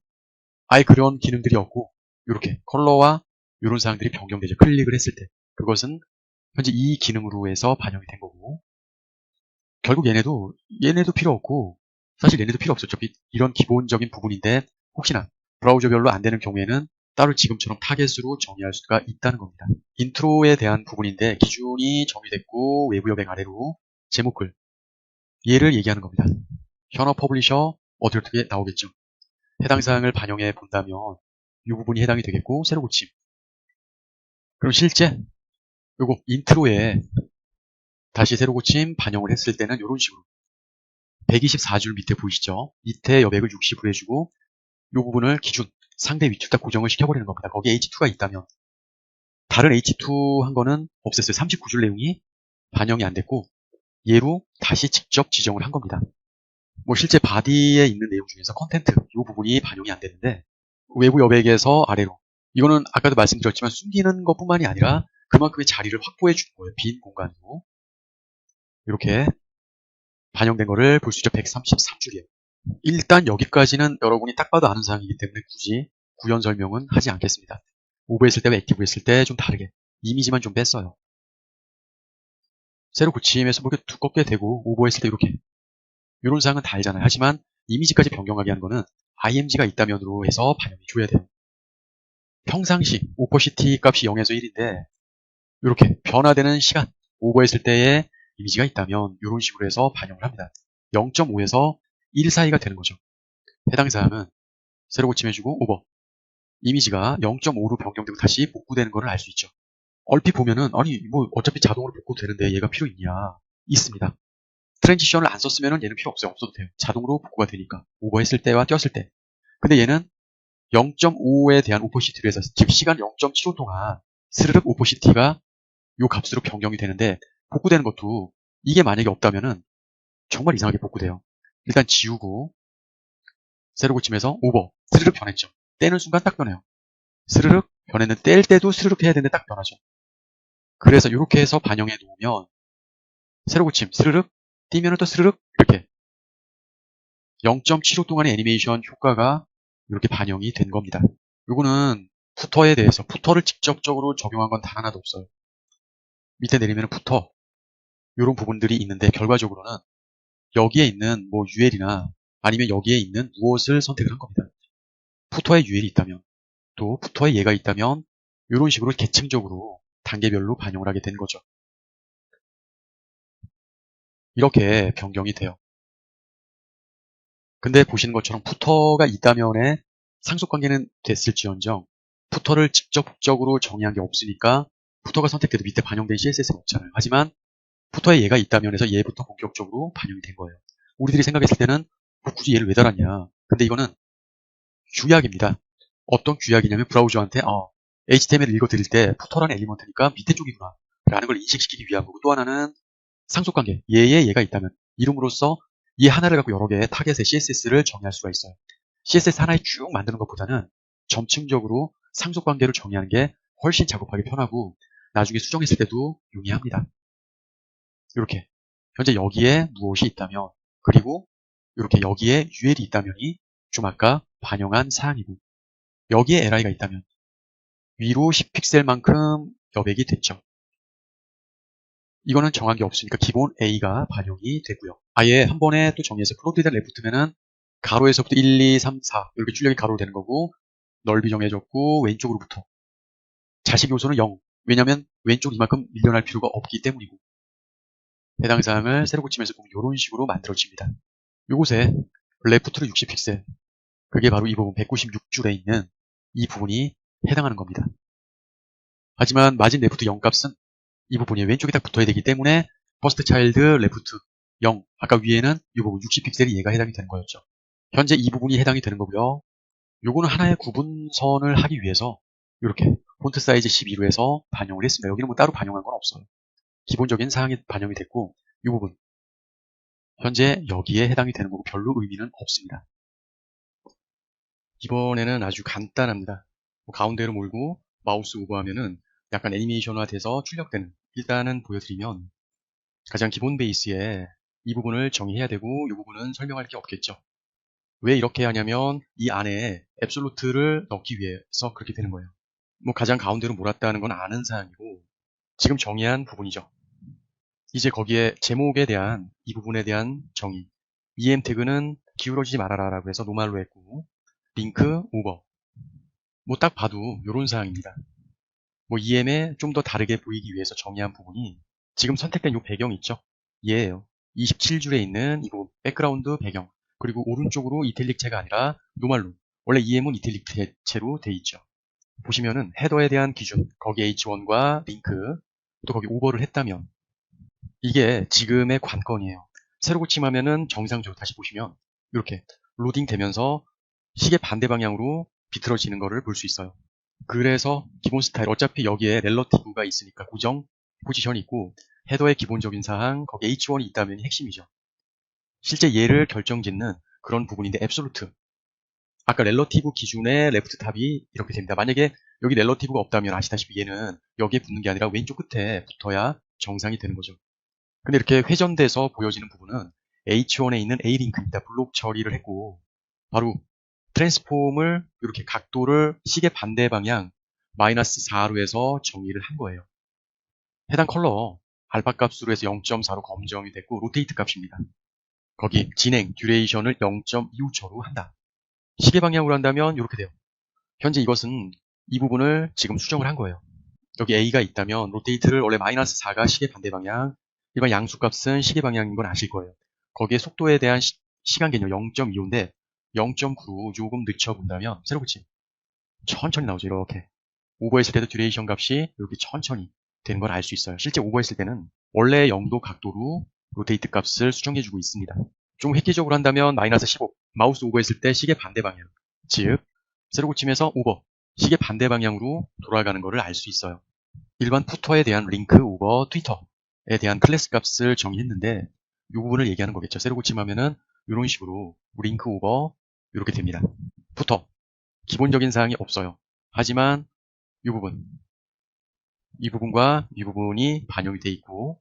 Speaker 1: 아예 그런 기능들이 없고 이렇게 컬러와 이런 사항들이 변경되죠. 클릭을 했을 때. 그것은 현재 이 기능으로 해서 반영이 된 거고, 결국 얘네도 필요 없고, 사실 얘네도 필요 없었죠. 이런 기본적인 부분인데 혹시나 브라우저별로 안 되는 경우에는 따로 지금처럼 타겟으로 정의할 수가 있다는 겁니다. 인트로에 대한 부분인데 기준이 정의됐고 외부 여백 아래로 제목글 얘를 얘기하는 겁니다. 현어 퍼블리셔 어떻게 나오겠죠. 해당 사항을 반영해 본다면 이 부분이 해당이 되겠고, 새로 고침. 그럼 실제 요거 인트로에 다시 새로 고침 반영을 했을 때는 이런 식으로 124줄 밑에 보이시죠? 밑에 여백을 60으로 해주고 이 부분을 기준 상대 위치에다 고정을 시켜버리는 겁니다. 거기에 H2가 있다면 다른 H2 한 거는 없앴어요. 39줄 내용이 반영이 안 됐고 얘로 다시 직접 지정을 한 겁니다. 뭐 실제 바디에 있는 내용 중에서 컨텐트 이 부분이 반영이 안 되는데 외부 여백에서 아래로, 이거는 아까도 말씀드렸지만 숨기는 것뿐만이 아니라 그만큼의 자리를 확보해 주는 거예요. 빈 공간으로 이렇게 반영된 거를 볼 수 있죠. 133줄이에요. 일단 여기까지는 여러분이 딱 봐도 아는 사항이기 때문에 굳이 구현 설명은 하지 않겠습니다. 오버했을 때와 액티브 했을 때 좀 다르게 이미지만 좀 뺐어요. 새로 고침해서 뭐 이렇게 두껍게 되고 오버했을 때 이렇게 이런 사항은 다 알잖아요. 하지만 이미지까지 변경하게 한 거는 img가 있다면으로 해서 반영이 줘야 돼요. 평상시 오퍼시티 값이 0에서 1인데 이렇게 변화되는 시간 오버했을 때의 이미지가 있다면 이런 식으로 해서 반영을 합니다. 0.5에서 1 사이가 되는 거죠. 해당 사항은 새로 고침해주고 오버 이미지가 0.5로 변경되고 다시 복구되는 것을 알 수 있죠. 얼핏 보면은 아니 뭐 어차피 자동으로 복구되는데 얘가 필요 있냐? 있습니다. 트랜지션을 안 썼으면 얘는 필요 없어요. 없어도 돼요. 자동으로 복구가 되니까. 오버했을 때와 띄었을 때. 근데 얘는 0.5에 대한 오퍼시티로 해서 즉 시간 0.75 동안 스르륵 오퍼시티가 요 값으로 변경이 되는데 복구되는 것도 이게 만약에 없다면은 정말 이상하게 복구돼요. 일단 지우고 새로 고침해서 오버 스르륵 변했죠. 떼는 순간 딱 변해요. 스르륵 변했는데 뗄 때도 스르륵 해야 되는데 딱 변하죠. 그래서 이렇게 해서 반영해 놓으면 새로 고침 스르륵 띄면은 또 스르륵 이렇게 0.75 동안의 애니메이션 효과가 이렇게 반영이 된 겁니다. 이거는 푸터에 대해서 푸터를 직접적으로 적용한 건 단 하나도 없어요. 밑에 내리면 푸터 이런 부분들이 있는데 결과적으로는 여기에 있는 뭐 UL이나 아니면 여기에 있는 무엇을 선택을 한 겁니다. 푸터에 UL이 있다면 또 푸터에 얘가 있다면 이런 식으로 계층적으로 단계별로 반영을 하게 된 거죠. 이렇게 변경이 돼요. 근데 보시는 것처럼 푸터가 있다면에 상속관계는 됐을지언정 푸터를 직접적으로 정의한 게 없으니까 푸터가 선택돼도 밑에 반영된 CSS는 없잖아요. 하지만 푸터에 얘가 있다면에서 얘부터 본격적으로 반영이 된 거예요. 우리들이 생각했을 때는 굳이 얘를 왜 달았냐. 근데 이거는 규약입니다. 어떤 규약이냐면 브라우저한테 HTML을 읽어드릴 때 푸터라는 엘리먼트니까 밑에 쪽이구나 라는 걸 인식시키기 위한 거고, 또 하나는 상속관계 얘에 얘가 있다면 이름으로써 얘 하나를 갖고 여러 개의 타겟의 CSS를 정의할 수가 있어요. CSS 하나에 쭉 만드는 것보다는 점층적으로 상속관계를 정의하는 게 훨씬 작업하기 편하고 나중에 수정했을 때도 용이합니다. 이렇게 현재 여기에 무엇이 있다면, 그리고 이렇게 여기에 UL이 있다면이 좀 아까 반영한 사항이고, 여기에 LI가 있다면 위로 10픽셀만큼 여백이 됐죠. 이거는 정한 게 없으니까 기본 A가 반영이 되고요. 아예 한 번에 또 정리해서 플로트에다 레프트면은 가로에서부터 1, 2, 3, 4 이렇게 출력이 가로로 되는 거고, 넓이 정해졌고 왼쪽으로부터 자식 요소는 0. 왜냐하면 왼쪽 이만큼 밀려날 필요가 없기 때문이고, 해당 사항을 새로 고치면서 보면 이런 식으로 만들어집니다. 요곳에 레프트로 60픽셀, 그게 바로 이 부분 196줄에 있는 이 부분이 해당하는 겁니다. 하지만 마진 레프트 0 값은 이 부분이 왼쪽에 딱 붙어야 되기 때문에 퍼스트 차일드 레프트 0, 아까 위에는 이 부분 60픽셀이 얘가 해당이 되는 거였죠. 현재 이 부분이 해당이 되는 거고요. 요거는 하나의 구분선을 하기 위해서 이렇게 폰트 사이즈 12로 해서 반영을 했습니다. 여기는 뭐 따로 반영한 건 없어요. 기본적인 사항이 반영이 됐고 이 부분 현재 여기에 해당이 되는 거고 별로 의미는 없습니다. 이번에는 아주 간단합니다. 가운데로 몰고 마우스 오버하면은 약간 애니메이션화 돼서 출력되는, 일단은 보여드리면 가장 기본 베이스에 이 부분을 정의해야 되고 이 부분은 설명할 게 없겠죠. 왜 이렇게 하냐면 이 안에 앱솔루트를 넣기 위해서 그렇게 되는 거예요. 뭐 가장 가운데로 몰았다는 건 아는 사항이고 지금 정의한 부분이죠. 이제 거기에 제목에 대한 이 부분에 대한 정의, EM 태그는 기울어지지 말아라 라고 해서 노말로 했고 링크 오버, 뭐 딱 봐도 이런 사항입니다. 뭐 EM에 좀 더 다르게 보이기 위해서 정의한 부분이 지금 선택된 이 배경 있죠? 얘예요. 27줄에 있는 이 부분 백그라운드 배경, 그리고 오른쪽으로 이탈릭체가 아니라 노말로, 원래 EM은 이탈릭체로 돼 있죠. 보시면은 헤더에 대한 기준, 거기 H1과 링크, 또 거기 오버를 했다면 이게 지금의 관건이에요. 새로 고침하면은 정상적으로 다시 보시면 이렇게 로딩 되면서 시계 반대 방향으로 비틀어지는 거를 볼 수 있어요. 그래서 기본 스타일, 어차피 여기에 렐러티브가 있으니까 고정 포지션이 있고 헤더의 기본적인 사항, 거기 H1이 있다면 핵심이죠. 실제 얘를 결정짓는 그런 부분인데 앱솔루트, 아까 렐러티브 기준의 레프트 탑이 이렇게 됩니다. 만약에 여기 렐러티브가 없다면 아시다시피 얘는 여기에 붙는 게 아니라 왼쪽 끝에 붙어야 정상이 되는 거죠. 근데 이렇게 회전돼서 보여지는 부분은 H1에 있는 A링크입니다. 블록 처리를 했고 바로 트랜스폼을 이렇게 각도를 시계 반대 방향 -4로 해서 정의를 한 거예요. 해당 컬러 알파 값으로 해서 0.4로 검정이 됐고 로테이트 값입니다. 거기 진행 듀레이션을 0.25초로 한다. 시계 방향으로 한다면 이렇게 돼요. 현재 이것은 이 부분을 지금 수정을 한 거예요. 여기 A가 있다면 로테이트를 원래 -4가 시계 반대 방향, 일반 양수값은 시계 방향인 건 아실 거예요. 거기에 속도에 대한 시간 개념 0.25인데 0.9로 조금 늦춰본다면 새로 붙임 천천히 나오죠. 이렇게 오버했을 때도 듀레이션 값이 이렇게 천천히 되는 걸 알 수 있어요. 실제 오버했을 때는 원래 0도 각도로 로테이트 값을 수정해주고 있습니다. 좀 획기적으로 한다면 -15, 마우스 오버했을 때 시계 반대 방향, 즉 새로 고침에서 오버, 시계 반대 방향으로 돌아가는 것을 알 수 있어요. 일반 푸터에 대한 링크 오버 트위터에 대한 클래스 값을 정의했는데 이 부분을 얘기하는 거겠죠. 새로 고침하면은 이런 식으로 링크 오버 이렇게 됩니다. 푸터 기본적인 사항이 없어요. 하지만 이 부분, 이 부분과 이 부분이 반영이 돼 있고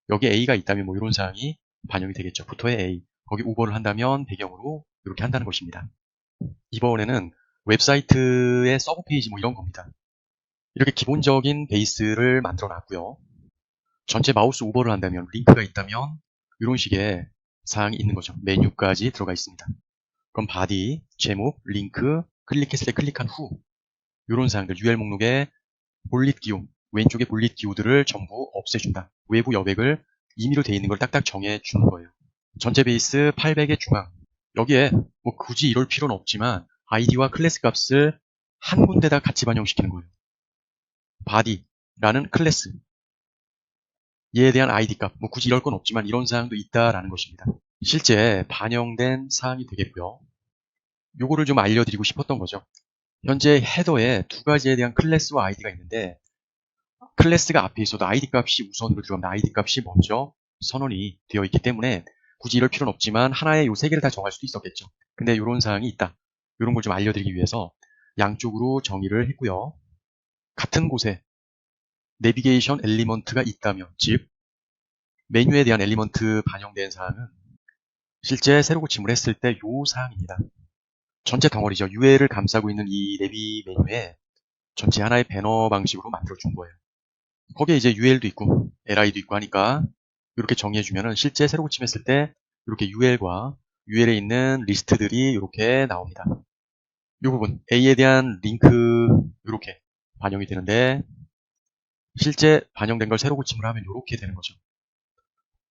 Speaker 1: 여기 A가 있다면 뭐 이런 사항이 반영이 되겠죠. 푸터에 A, 거기 오버를 한다면 배경으로 이렇게 한다는 것입니다. 이번에는 웹사이트의 서브 페이지 뭐 이런 겁니다. 이렇게 기본적인 베이스를 만들어 놨고요. 전체 마우스 오버를 한다면 링크가 있다면 이런 식의 사항이 있는 거죠. 메뉴까지 들어가 있습니다. 그럼 바디, 제목, 링크, 클릭했을 때 클릭한 후 이런 사항들, UL 목록에 볼릿 기호, 왼쪽에 볼릿 기호들을 전부 없애준다. 외부 여백을 임의로 되어 있는 걸 딱딱 정해주는 거예요. 전체 베이스 800의 중앙, 여기에 뭐 굳이 이럴 필요는 없지만 아이디와 클래스 값을 한 군데다 같이 반영시키는 거예요. 바디라는 클래스, 얘에 대한 아이디 값, 뭐 굳이 이럴 건 없지만 이런 사항도 있다라는 것입니다. 실제 반영된 사항이 되겠고요. 요거를 좀 알려드리고 싶었던 거죠. 현재 헤더에 두 가지에 대한 클래스와 아이디가 있는데 클래스가 앞에 있어도 아이디 값이 우선으로 들어갑니다. 아이디 값이 먼저 선언이 되어 있기 때문에 굳이 이럴 필요는 없지만 하나의 요 세 개를 다 정할 수도 있었겠죠. 근데 이런 사항이 있다. 이런 걸 좀 알려드리기 위해서 양쪽으로 정의를 했고요. 같은 곳에 내비게이션 엘리먼트가 있다면, 즉 메뉴에 대한 엘리먼트 반영된 사항은 실제 새로 고침을 했을 때 요 사항입니다. 전체 덩어리죠. UL을 감싸고 있는 이 내비 메뉴에 전체 하나의 배너 방식으로 만들어준 거예요. 거기에 이제 UL도 있고 LI도 있고 하니까 이렇게 정의해주면 실제 새로 고침했을 때 이렇게 UL과 UL에 있는 리스트들이 이렇게 나옵니다. 이 부분 A에 대한 링크 이렇게 반영이 되는데 실제 반영된 걸 새로 고침을 하면 이렇게 되는 거죠.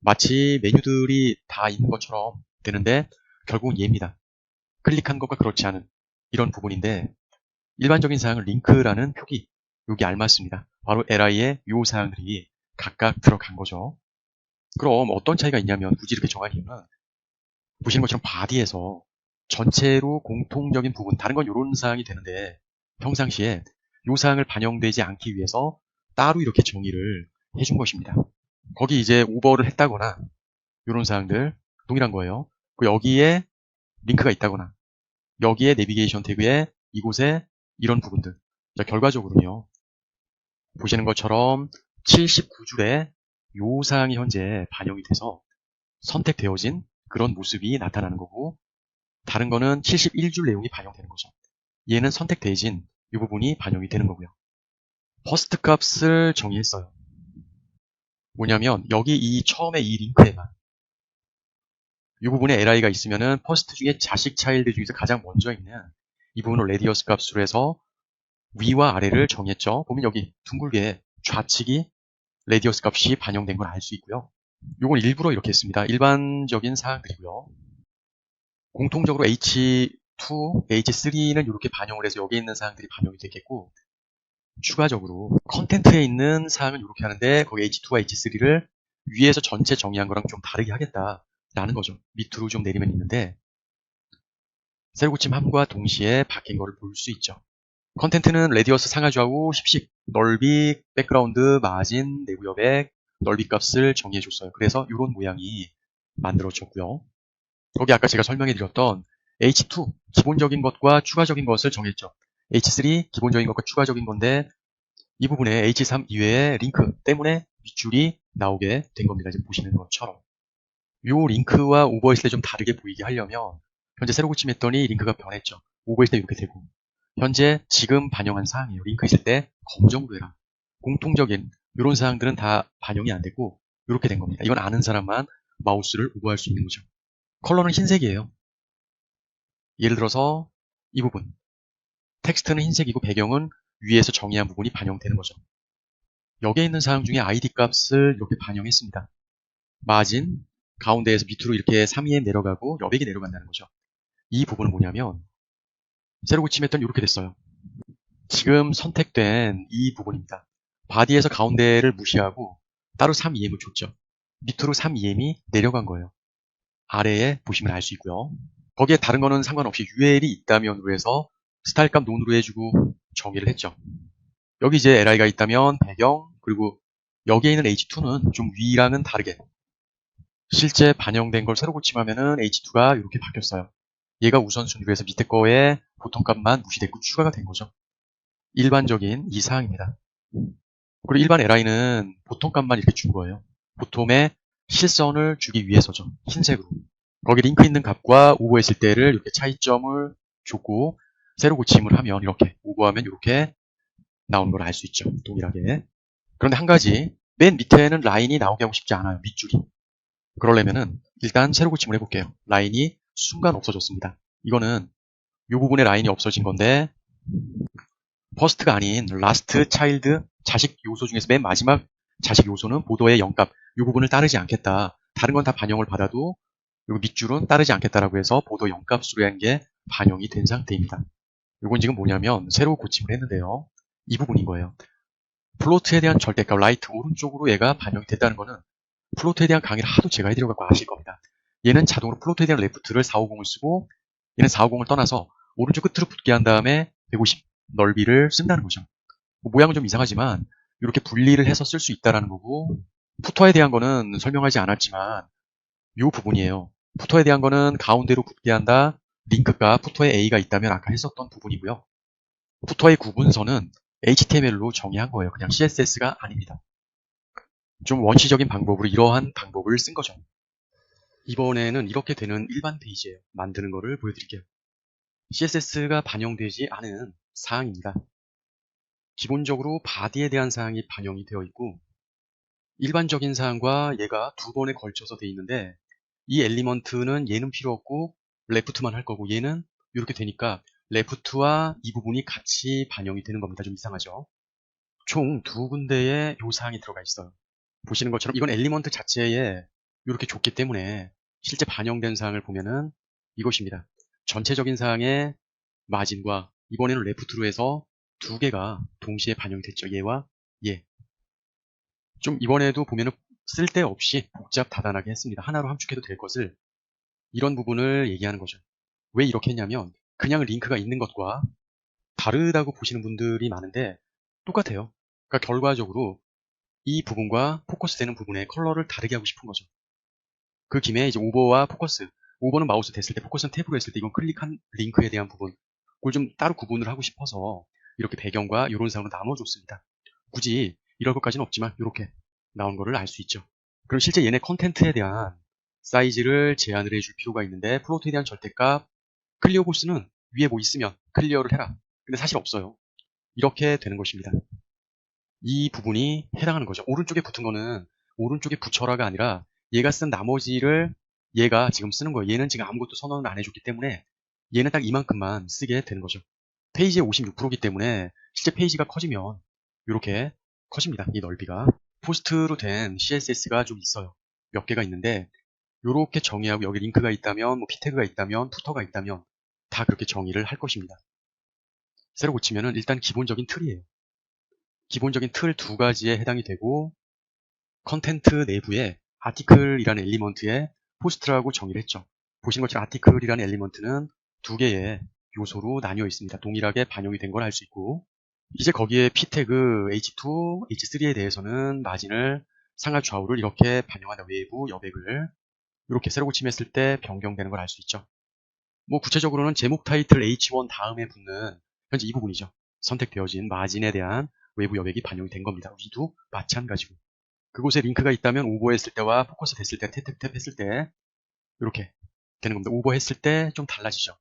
Speaker 1: 마치 메뉴들이 다 있는 것처럼 되는데 결국은 얘입니다. 클릭한 것과 그렇지 않은 이런 부분인데 일반적인 사항은 링크라는 표기 여기 알맞습니다. 바로 li의 요 사항들이 각각 들어간 거죠. 그럼 어떤 차이가 있냐면 굳이 이렇게 정한 이유는 보시는 것처럼 바디에서 전체로 공통적인 부분 다른 건 이런 사항이 되는데 평상시에 요 사항을 반영되지 않기 위해서 따로 이렇게 정의를 해준 것입니다. 거기 이제 오버를 했다거나 이런 사항들 동일한 거예요. 그 여기에 링크가 있다거나 여기에 내비게이션 태그에 이곳에 이런 부분들 자, 결과적으로요. 보시는 것처럼 79줄에 요 사항이 현재 반영이 돼서 선택되어진 그런 모습이 나타나는 거고 다른 거는 71줄 내용이 반영되는 거죠. 얘는 선택되어진 이 부분이 반영이 되는 거고요. 퍼스트 값을 정의했어요. 뭐냐면 여기 이 처음에 이 링크에만 이 부분에 li가 있으면은 퍼스트 중에 자식 차일드 중에서 가장 먼저 있는 이 부분을 레디어스 값으로 해서 위와 아래를 정했죠. 보면 여기 둥글게 좌측이 레디어스 값이 반영된 걸 알 수 있고요. 이건 일부러 이렇게 했습니다. 일반적인 사항들이고요. 공통적으로 H2, H3는 이렇게 반영을 해서 여기 있는 사항들이 반영이 되겠고 추가적으로 컨텐트에 있는 사항은 이렇게 하는데 거기 H2와 H3를 위에서 전체 정의한 거랑 좀 다르게 하겠다라는 거죠. 밑으로 좀 내리면 있는데 세로 고침함과 동시에 바뀐 거를 볼 수 있죠. 컨텐트는 레디어스 상하좌우 10식, 넓이, 백그라운드, 마진, 내부 여백, 넓이 값을 정의해줬어요. 그래서 이런 모양이 만들어졌고요. 거기 아까 제가 설명해드렸던 H2, 기본적인 것과 추가적인 것을 정했죠. H3, 기본적인 것과 추가적인 건데 이 부분에 H3 이외에 링크 때문에 윗줄이 나오게 된 겁니다. 지금 보시는 것처럼. 이 링크와 오버했을 때 좀 다르게 보이게 하려면 현재 새로 고침했더니 링크가 변했죠. 오버했을 때 이렇게 되고 현재 지금 반영한 사항이에요. 링크 있을 때 검정으로 해라. 공통적인 이런 사항들은 다 반영이 안 되고 이렇게 된 겁니다. 이건 아는 사람만 마우스를 오버할 수 있는 거죠. 컬러는 흰색이에요. 예를 들어서 이 부분 텍스트는 흰색이고 배경은 위에서 정의한 부분이 반영되는 거죠. 여기에 있는 사항 중에 id 값을 이렇게 반영했습니다. 마진 가운데에서 밑으로 이렇게 3em 내려가고 여백이 내려간다는 거죠. 이 부분은 뭐냐면 새로 고침했더니 이렇게 됐어요. 지금 선택된 이 부분입니다. 바디에서 가운데를 무시하고 따로 3em을 줬죠. 밑으로 3em이 내려간 거예요. 아래에 보시면 알 수 있고요. 거기에 다른 거는 상관없이 UL이 있다면으로 해서 스타일 값 논으로 해주고 정의를 했죠. 여기 이제 li가 있다면 배경 그리고 여기에 있는 h2는 좀 위랑은 다르게 실제 반영된 걸 새로 고침하면은 h2가 이렇게 바뀌었어요. 얘가 우선순위로 해서 밑에 거에 보통값만 무시됐고 추가가 된 거죠. 일반적인 이 사항입니다. 그리고 일반 li는 보통값만 이렇게 준 거예요. 보통의 실선을 주기 위해서죠. 흰색으로. 거기 링크 있는 값과 오버했을 때를 이렇게 차이점을 줬고 새로 고침을 하면 이렇게 오버하면 이렇게 나오는 걸 알 수 있죠. 동일하게. 그런데 한 가지 맨 밑에는 라인이 나오게 하고 싶지 않아요. 밑줄이. 그러려면은 일단 새로 고침을 해볼게요. 라인이 순간 없어졌습니다. 이거는 이 부분에 라인이 없어진 건데 퍼스트가 아닌 라스트 차일드 자식 요소 중에서 맨 마지막 자식 요소는 보도의 0값 이 부분을 따르지 않겠다. 다른 건 다 반영을 받아도 이 밑줄은 따르지 않겠다라고 해서 보도 0값으로 한 게 반영이 된 상태입니다. 이건 지금 뭐냐면 새로 고침을 했는데요. 이 부분인 거예요. 플로트에 대한 절대값 라이트 오른쪽으로 얘가 반영이 됐다는 거는 플로트에 대한 강의를 하도 제가 해드려갖고 아실 겁니다. 얘는 자동으로 플로트에 대한 레프트를 450을 쓰고 얘는 450을 떠나서 오른쪽 끝으로 붙게 한 다음에 150 넓이를 쓴다는 거죠. 모양은 좀 이상하지만 이렇게 분리를 해서 쓸 수 있다는 거고 푸터에 대한 거는 설명하지 않았지만 이 부분이에요. 푸터에 대한 거는 가운데로 붙게 한다. 링크가 푸터에 A가 있다면 아까 했었던 부분이고요. 푸터의 구분선은 HTML로 정의한 거예요. 그냥 CSS가 아닙니다. 좀 원시적인 방법으로 이러한 방법을 쓴 거죠. 이번에는 이렇게 되는 일반 페이지예요. 만드는 거를 보여드릴게요. CSS가 반영되지 않은 사항입니다. 기본적으로 바디에 대한 사항이 반영이 되어 있고 일반적인 사항과 얘가 두 번에 걸쳐서 되어 있는데 이 엘리먼트는 얘는 필요 없고 레프트만 할 거고 얘는 이렇게 되니까 레프트와 이 부분이 같이 반영이 되는 겁니다. 좀 이상하죠? 총 두 군데에 요 사항이 들어가 있어요. 보시는 것처럼 이건 엘리먼트 자체에 이렇게 줬기 때문에 실제 반영된 사항을 보면은 이것입니다. 전체적인 사항에 마진과 이번에는 레프트로 해서 두 개가 동시에 반영이 됐죠. 얘와 얘. 좀 이번에도 보면은 쓸데없이 복잡 다단하게 했습니다. 하나로 함축해도 될 것을 이런 부분을 얘기하는 거죠. 왜 이렇게 했냐면 그냥 링크가 있는 것과 다르다고 보시는 분들이 많은데 똑같아요. 그러니까 결과적으로 이 부분과 포커스 되는 부분의 컬러를 다르게 하고 싶은 거죠. 그 김에 이제 오버와 포커스, 오버는 마우스 됐을 때, 포커스는 탭으로 했을 때 이건 클릭한 링크에 대한 부분, 그걸 좀 따로 구분을 하고 싶어서 이렇게 배경과 이런 상으로 나눠줬습니다. 굳이 이럴 것까지는 없지만 이렇게 나온 거를 알 수 있죠. 그럼 실제 얘네 컨텐츠에 대한 사이즈를 제한을 해줄 필요가 있는데 플로트에 대한 절대값, 클리어 보스는 위에 뭐 있으면 클리어를 해라. 근데 사실 없어요. 이렇게 되는 것입니다. 이 부분이 해당하는 거죠. 오른쪽에 붙은 거는 오른쪽에 붙여라가 아니라 얘가 쓴 나머지를 얘가 지금 쓰는 거예요. 얘는 지금 아무것도 선언을 안 해줬기 때문에 얘는 딱 이만큼만 쓰게 되는 거죠. 페이지의 56%이기 때문에 실제 페이지가 커지면 이렇게 커집니다. 이 넓이가. 포스트로 된 CSS가 좀 있어요. 몇 개가 있는데 이렇게 정의하고 여기 링크가 있다면 뭐 피태그가 있다면 푸터가 있다면 다 그렇게 정의를 할 것입니다. 새로 고치면은 일단 기본적인 틀이에요. 기본적인 틀 두 가지에 해당이 되고 컨텐트 내부에 아티클이라는 엘리먼트에 포스트라고 정의를 했죠. 보시는 것처럼 아티클이라는 엘리먼트는 두 개의 요소로 나뉘어 있습니다. 동일하게 반영이 된 걸 알 수 있고 이제 거기에 p 태그 H2, H3에 대해서는 마진을 상하 좌우를 이렇게 반영한다. 외부 여백을 이렇게 새로 고침했을 때 변경되는 걸 알 수 있죠. 뭐 구체적으로는 제목 타이틀 H1 다음에 붙는 현재 이 부분이죠. 선택되어진 마진에 대한 외부 여백이 반영이 된 겁니다. 위도 마찬가지고 그곳에 링크가 있다면 오버했을 때와 포커스 됐을 때 탭탭탭 했을 때 이렇게 되는 겁니다. 오버했을 때 좀 달라지죠.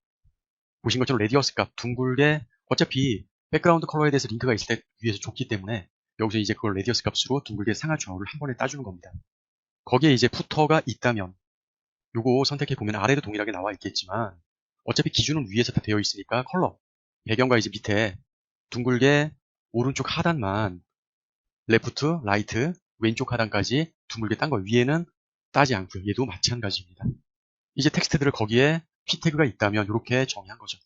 Speaker 1: 보신 것처럼 레디어스 값 둥글게 어차피 백그라운드 컬러에 대해서 링크가 있을 때 위에서 줬기 때문에 여기서 이제 그걸 레디어스 값으로 둥글게 상하 좌우를 한 번에 따주는 겁니다. 거기에 이제 푸터가 있다면 요거 선택해 보면 아래도 동일하게 나와 있겠지만 어차피 기준은 위에서 다 되어 있으니까 컬러 배경과 이제 밑에 둥글게 오른쪽 하단만 레프트, 라이트, 왼쪽 하단까지 둥글게 딴 거 위에는 따지 않고요. 얘도 마찬가지입니다. 이제 텍스트들을 거기에 p 태그가 있다면 이렇게 정의한 거죠.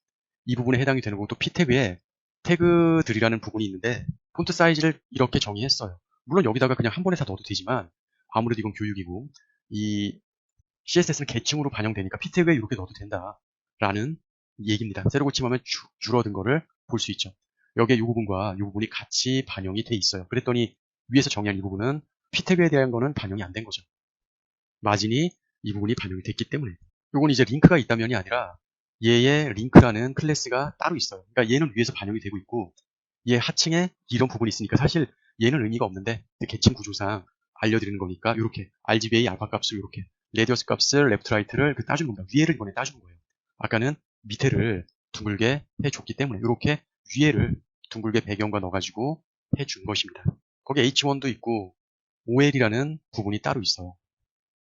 Speaker 1: 이 부분에 해당이 되는 것도 p 태그에 태그들이라는 부분이 있는데 폰트 사이즈를 이렇게 정의했어요. 물론 여기다가 그냥 한 번에 다 넣어도 되지만 아무래도 이건 교육이고 이 CSS는 계층으로 반영되니까 p 태그에 이렇게 넣어도 된다라는 얘기입니다. 새로 고침하면 줄어든 거를 볼 수 있죠. 여기에 이 부분과 이 부분이 같이 반영이 돼 있어요. 그랬더니 위에서 정의한 이 부분은 p 태그에 대한 거는 반영이 안 된 거죠. 마진이 이 부분이 반영이 됐기 때문에 이건 이제 링크가 있다면이 아니라 얘의 링크라는 클래스가 따로 있어요. 그러니까 얘는 위에서 반영이 되고 있고 얘 하층에 이런 부분이 있으니까 사실 얘는 의미가 없는데 계층 구조상 알려드리는 거니까 이렇게 RGBA 알파 값을 이렇게 레디어스 값을 레프트 라이트를 따주는 겁니다. 위에를 이번에 따주는 거예요. 아까는 밑에를 둥글게 해줬기 때문에 이렇게 위에를 둥글게 배경과 넣어가지고 해준 것입니다. 거기 H1도 있고 OL이라는 부분이 따로 있어요.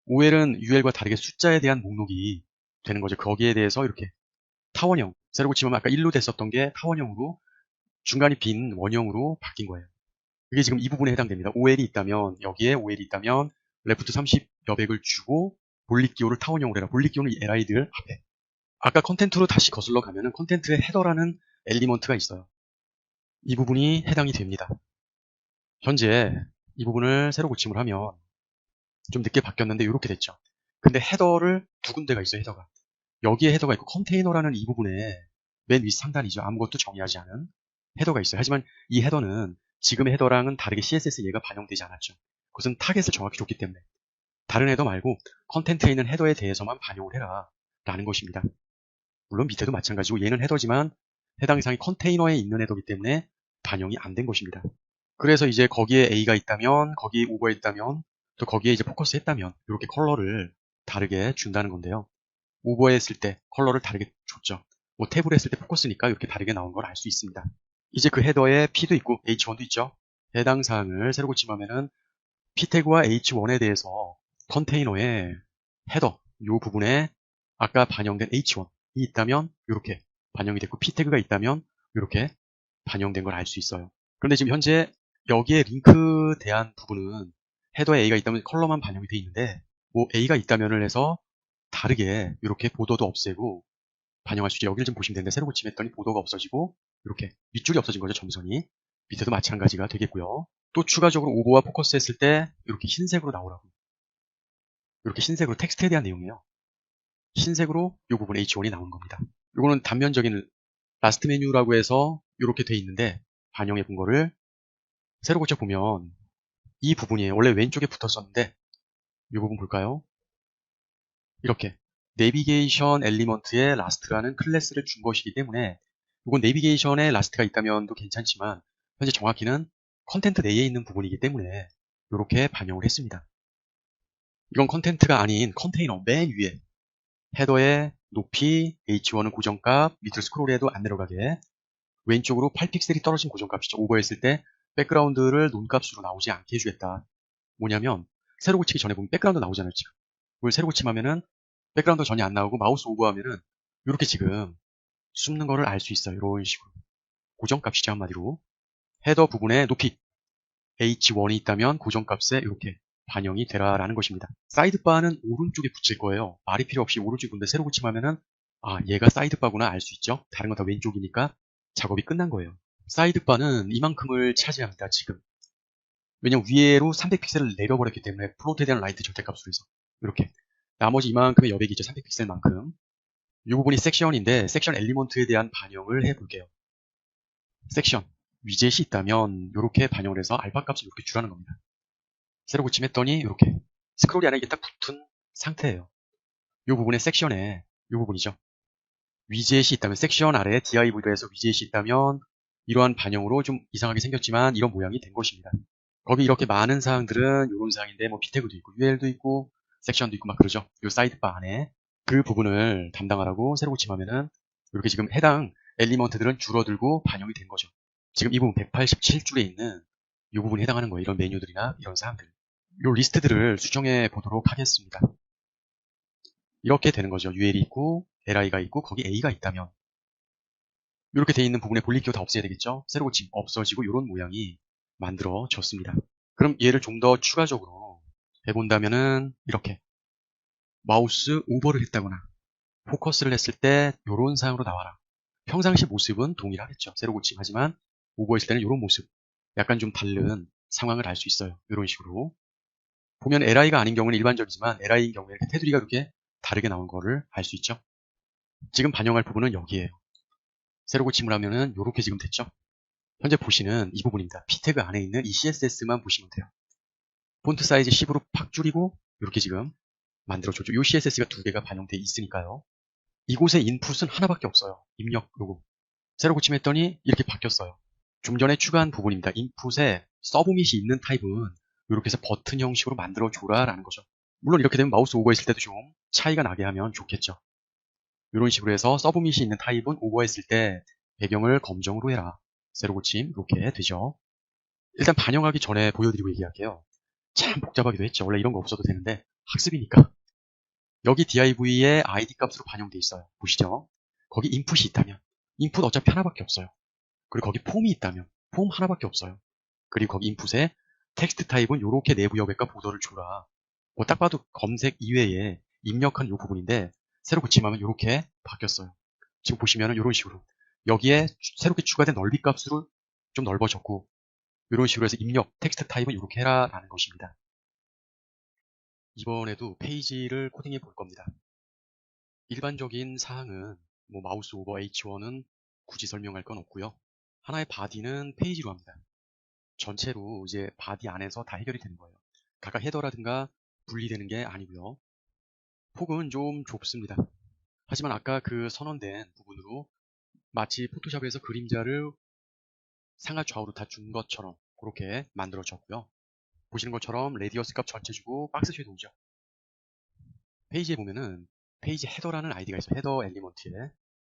Speaker 1: OL은 UL과 다르게 숫자에 대한 목록이 되는 거죠. 거기에 대해서 이렇게 타원형, 새로 고치면 아까 1로 됐었던 게 타원형으로 중간이 빈 원형으로 바뀐 거예요. 그게 지금 이 부분에 해당됩니다. OL이 있다면 여기에 OL이 있다면 레프트 30 여백을 주고 볼릿 기호를 타원형으로 해라. 볼릿 기호는 이 LI들 앞에. 아까 컨텐트로 다시 거슬러 가면은 컨텐트의 헤더라는 엘리먼트가 있어요. 이 부분이 해당이 됩니다. 현재 이 부분을 새로 고침을 하면 좀 늦게 바뀌었는데 이렇게 됐죠. 근데 헤더를 두 군데가 있어요. 헤더가. 여기에 헤더가 있고 컨테이너라는 이 부분에 맨 위 상단이죠. 아무것도 정의하지 않은 헤더가 있어요. 하지만 이 헤더는 지금의 헤더랑은 다르게 CSS 얘가 반영되지 않았죠. 그것은 타겟을 정확히 줬기 때문에 다른 헤더 말고 컨텐트에 있는 헤더에 대해서만 반영을 해라 라는 것입니다. 물론 밑에도 마찬가지고 얘는 헤더지만 해당 이상이 컨테이너에 있는 헤더이기 때문에 반영이 안 된 것입니다. 그래서 이제 거기에 A가 있다면 거기에 오버에 있다면 또 거기에 이제 포커스 했다면 이렇게 컬러를 다르게 준다는 건데요. 오버했을 때 컬러를 다르게 줬죠. 뭐 탭을 했을 때 포커스니까 이렇게 다르게 나온 걸 알 수 있습니다. 이제 그 헤더에 P도 있고 H1도 있죠. 해당 사항을 새로 고침하면은 P 태그와 H1에 대해서 컨테이너의 헤더 이 부분에 아까 반영된 H1이 있다면 이렇게 반영이 됐고 P 태그가 있다면 이렇게 반영된 걸 알 수 있어요. 그런데 지금 현재 여기에 링크 대한 부분은 헤더에 A가 있다면 컬러만 반영이 돼 있는데 뭐 A가 있다면을 해서 다르게 이렇게 보더도 없애고 반영할 수 있죠. 여기를 좀 보시면 되는데 새로 고침했더니 보도가 없어지고 이렇게 윗줄이 없어진 거죠. 점선이. 밑에도 마찬가지가 되겠고요. 또 추가적으로 오버와 포커스 했을 때 이렇게 흰색으로 나오라고. 이렇게 흰색으로 텍스트에 대한 내용이에요. 흰색으로 이 부분 H1이 나온 겁니다. 이거는 단면적인 라스트 메뉴라고 해서 이렇게 돼 있는데 반영해 본 거를 새로 고쳐 보면 이 부분이에요. 원래 왼쪽에 붙었었는데 이 부분 볼까요? 이렇게 내비게이션 엘리먼트에 라스트라는 클래스를 준 것이기 때문에 이건 내비게이션에 라스트가 있다면도 괜찮지만 현재 정확히는 컨텐트 내에 있는 부분이기 때문에 이렇게 반영을 했습니다. 이건 컨텐트가 아닌 컨테이너 맨 위에 헤더의 높이, H1은 고정값, 밑으로 스크롤해도 안 내려가게 왼쪽으로 8픽셀이 떨어진 고정값이죠. 오버했을 때 백그라운드를 논값으로 나오지 않게 해주겠다. 뭐냐면 새로 고치기 전에 보면 백그라운드 나오잖아요. 지금 이걸 새로 고침하면은 백그라운드 전이 안 나오고 마우스 오버하면은 이렇게 지금 숨는 거를 알 수 있어요. 이런 식으로 고정값이죠. 한마디로 헤더 부분에 높이 H1이 있다면 고정값에 이렇게 반영이 되라라는 것입니다. 사이드바는 오른쪽에 붙일 거예요. 말이 필요 없이 오른쪽에 붙는데 새로 고침하면은 아 얘가 사이드바구나 알 수 있죠. 다른 건 다 왼쪽이니까 작업이 끝난 거예요. 사이드바는 이만큼을 차지합니다. 지금 왜냐면 위에로 300픽셀을 내려버렸기 때문에 플로트에 대한 라이트 절대값으로 해서 이렇게 나머지 이만큼의 여백이 있죠. 300픽셀만큼 이 부분이 섹션인데 섹션 엘리먼트에 대한 반영을 해볼게요. 섹션 위젯이 있다면 이렇게 반영을 해서 알파 값을 이렇게 주라는 겁니다. 새로 고침했더니 이렇게 스크롤이 안에 이게 딱 붙은 상태예요. 이 부분에 섹션에 이 부분이죠. 위젯이 있다면 섹션 아래에 div로 해서 위젯이 있다면 이러한 반영으로 좀 이상하게 생겼지만 이런 모양이 된 것입니다. 거기 이렇게 많은 사항들은 이런 사항인데 뭐 비태그도 있고 UL도 있고 섹션도 있고 막 그러죠. 이 사이드바 안에 그 부분을 담당하라고 새로 고침하면은 이렇게 지금 해당 엘리먼트들은 줄어들고 반영이 된 거죠. 지금 이 부분 187줄에 있는 이 부분에 해당하는 거예요. 이런 메뉴들이나 이런 사항들. 이 리스트들을 수정해 보도록 하겠습니다. 이렇게 되는 거죠. UL이 있고 LI가 있고 거기 A가 있다면 이렇게 돼 있는 부분에 볼리키오 다 없애야 되겠죠. 새로 고침 없어지고 이런 모양이 만들어졌습니다. 그럼 얘를 좀 더 추가적으로 해본다면은 이렇게 마우스 오버를 했다거나 포커스를 했을 때 이런 사항으로 나와라. 평상시 모습은 동일하겠죠. 새로 고침 하지만 오버했을 때는 이런 모습. 약간 좀 다른 상황을 알 수 있어요. 이런 식으로. 보면 LI가 아닌 경우는 일반적이지만 LI인 경우에 이렇게 테두리가 그렇게 다르게 나온 거를 알 수 있죠. 지금 반영할 부분은 여기에요. 새로 고침을 하면은 이렇게 지금 됐죠. 현재 보시는 이 부분입니다. p 태그 안에 있는 이 CSS만 보시면 돼요. 폰트 사이즈 10으로 팍 줄이고 이렇게 지금 만들어줬죠. 이 CSS가 두 개가 반영되어 있으니까요. 이곳에 인풋은 하나밖에 없어요. 입력 요거. 새로 고침했더니 이렇게 바뀌었어요. 좀 전에 추가한 부분입니다. 인풋에 서브밋이 있는 타입은 이렇게 해서 버튼 형식으로 만들어줘라 라는 거죠. 물론 이렇게 되면 마우스 오버했을 때도 좀 차이가 나게 하면 좋겠죠. 이런 식으로 해서 서브밋이 있는 타입은 오버했을 때 배경을 검정으로 해라. 새로 고침 이렇게 되죠. 일단 반영하기 전에 보여드리고 얘기할게요. 참 복잡하기도 했죠. 원래 이런 거 없어도 되는데 학습이니까. 여기 div에 id 값으로 반영돼 있어요. 보시죠. 거기 인풋이 있다면 인풋 어차피 하나밖에 없어요. 그리고 거기 폼이 있다면 폼 하나밖에 없어요. 그리고 거기 인풋에 텍스트 타입은 이렇게 내부 여백과 보도를 줘라. 뭐 딱 봐도 검색 이외에 입력한 이 부분인데 새로 고침하면 이렇게 바뀌었어요. 지금 보시면은 이런 식으로 여기에 새롭게 추가된 넓이 값으로 좀 넓어졌고 이런 식으로 해서 입력 텍스트 타입은 이렇게 해라 라는 것입니다. 이번에도 페이지를 코딩해 볼 겁니다. 일반적인 사항은 뭐 마우스 오버 H1은 굳이 설명할 건 없고요. 하나의 바디는 페이지로 합니다. 전체로 이제 바디 안에서 다 해결이 되는 거예요. 각각 헤더라든가 분리되는 게 아니고요. 폭은 좀 좁습니다. 하지만 아까 그 선언된 부분으로 마치 포토샵에서 그림자를 상하 좌우로 다 준 것처럼 그렇게 만들어졌고요. 보시는 것처럼 레디어스 값 전체 주고 박스 섀도우죠. 페이지에 보면은 페이지 헤더라는 아이디가 있어요. 헤더 엘리먼트에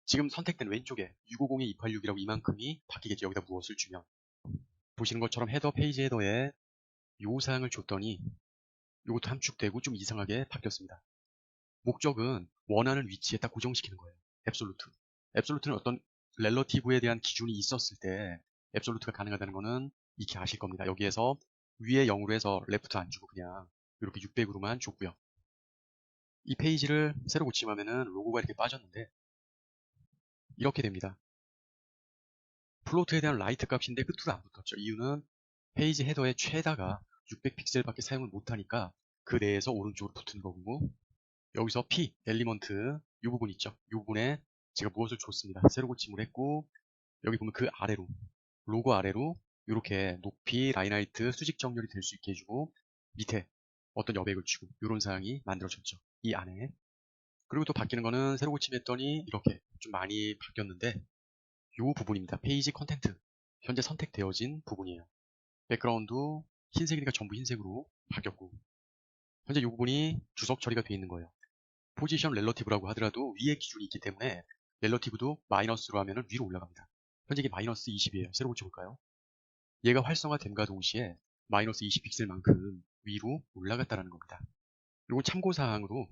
Speaker 1: 지금 선택된 왼쪽에 650286이라고 이만큼이 바뀌겠죠. 여기다 무엇을 주면 보시는 것처럼 헤더 페이지 헤더에 요 사항을 줬더니 이것도 함축되고 좀 이상하게 바뀌었습니다. 목적은 원하는 위치에 딱 고정시키는 거예요. 앱솔루트. 앱솔루트는 어떤 렐러티브에 대한 기준이 있었을 때 앱솔루트가 가능하다는 거는 익히 아실 겁니다. 여기에서 위에 0으로 해서 레프트 안 주고 그냥 이렇게 600으로만 줬고요. 이 페이지를 새로 고침하면은 로고가 이렇게 빠졌는데 이렇게 됩니다. 플로트에 대한 라이트 값인데 끝으로 안 붙었죠. 이유는 페이지 헤더의 최다가 600픽셀밖에 사용을 못하니까 그 내에서 오른쪽으로 붙은 거고, 여기서 P, 엘리먼트 이 부분 있죠. 이 부분에 제가 무엇을 줬습니다. 세로 고침을 했고, 여기 보면 그 아래로, 로고 아래로 이렇게 높이 라인 하이트 수직 정렬이 될 수 있게 해주고, 밑에 어떤 여백을 주고 이런 사항이 만들어졌죠. 이 안에. 그리고 또 바뀌는 거는 세로 고침했더니 이렇게 좀 많이 바뀌었는데, 이 부분입니다. 페이지 컨텐트. 현재 선택되어진 부분이에요. 백그라운드 흰색이니까 전부 흰색으로 바뀌었고, 현재 이 부분이 주석 처리가 되어 있는 거예요. 포지션 렐러티브라고 하더라도 위에 기준이 있기 때문에 렐러티브도 마이너스로 하면 위로 올라갑니다. 현재 이게 마이너스 20이에요. 새로 고쳐볼까요? 얘가 활성화됨과 동시에 마이너스 20픽셀만큼 위로 올라갔다는 겁니다. 그리고 참고사항으로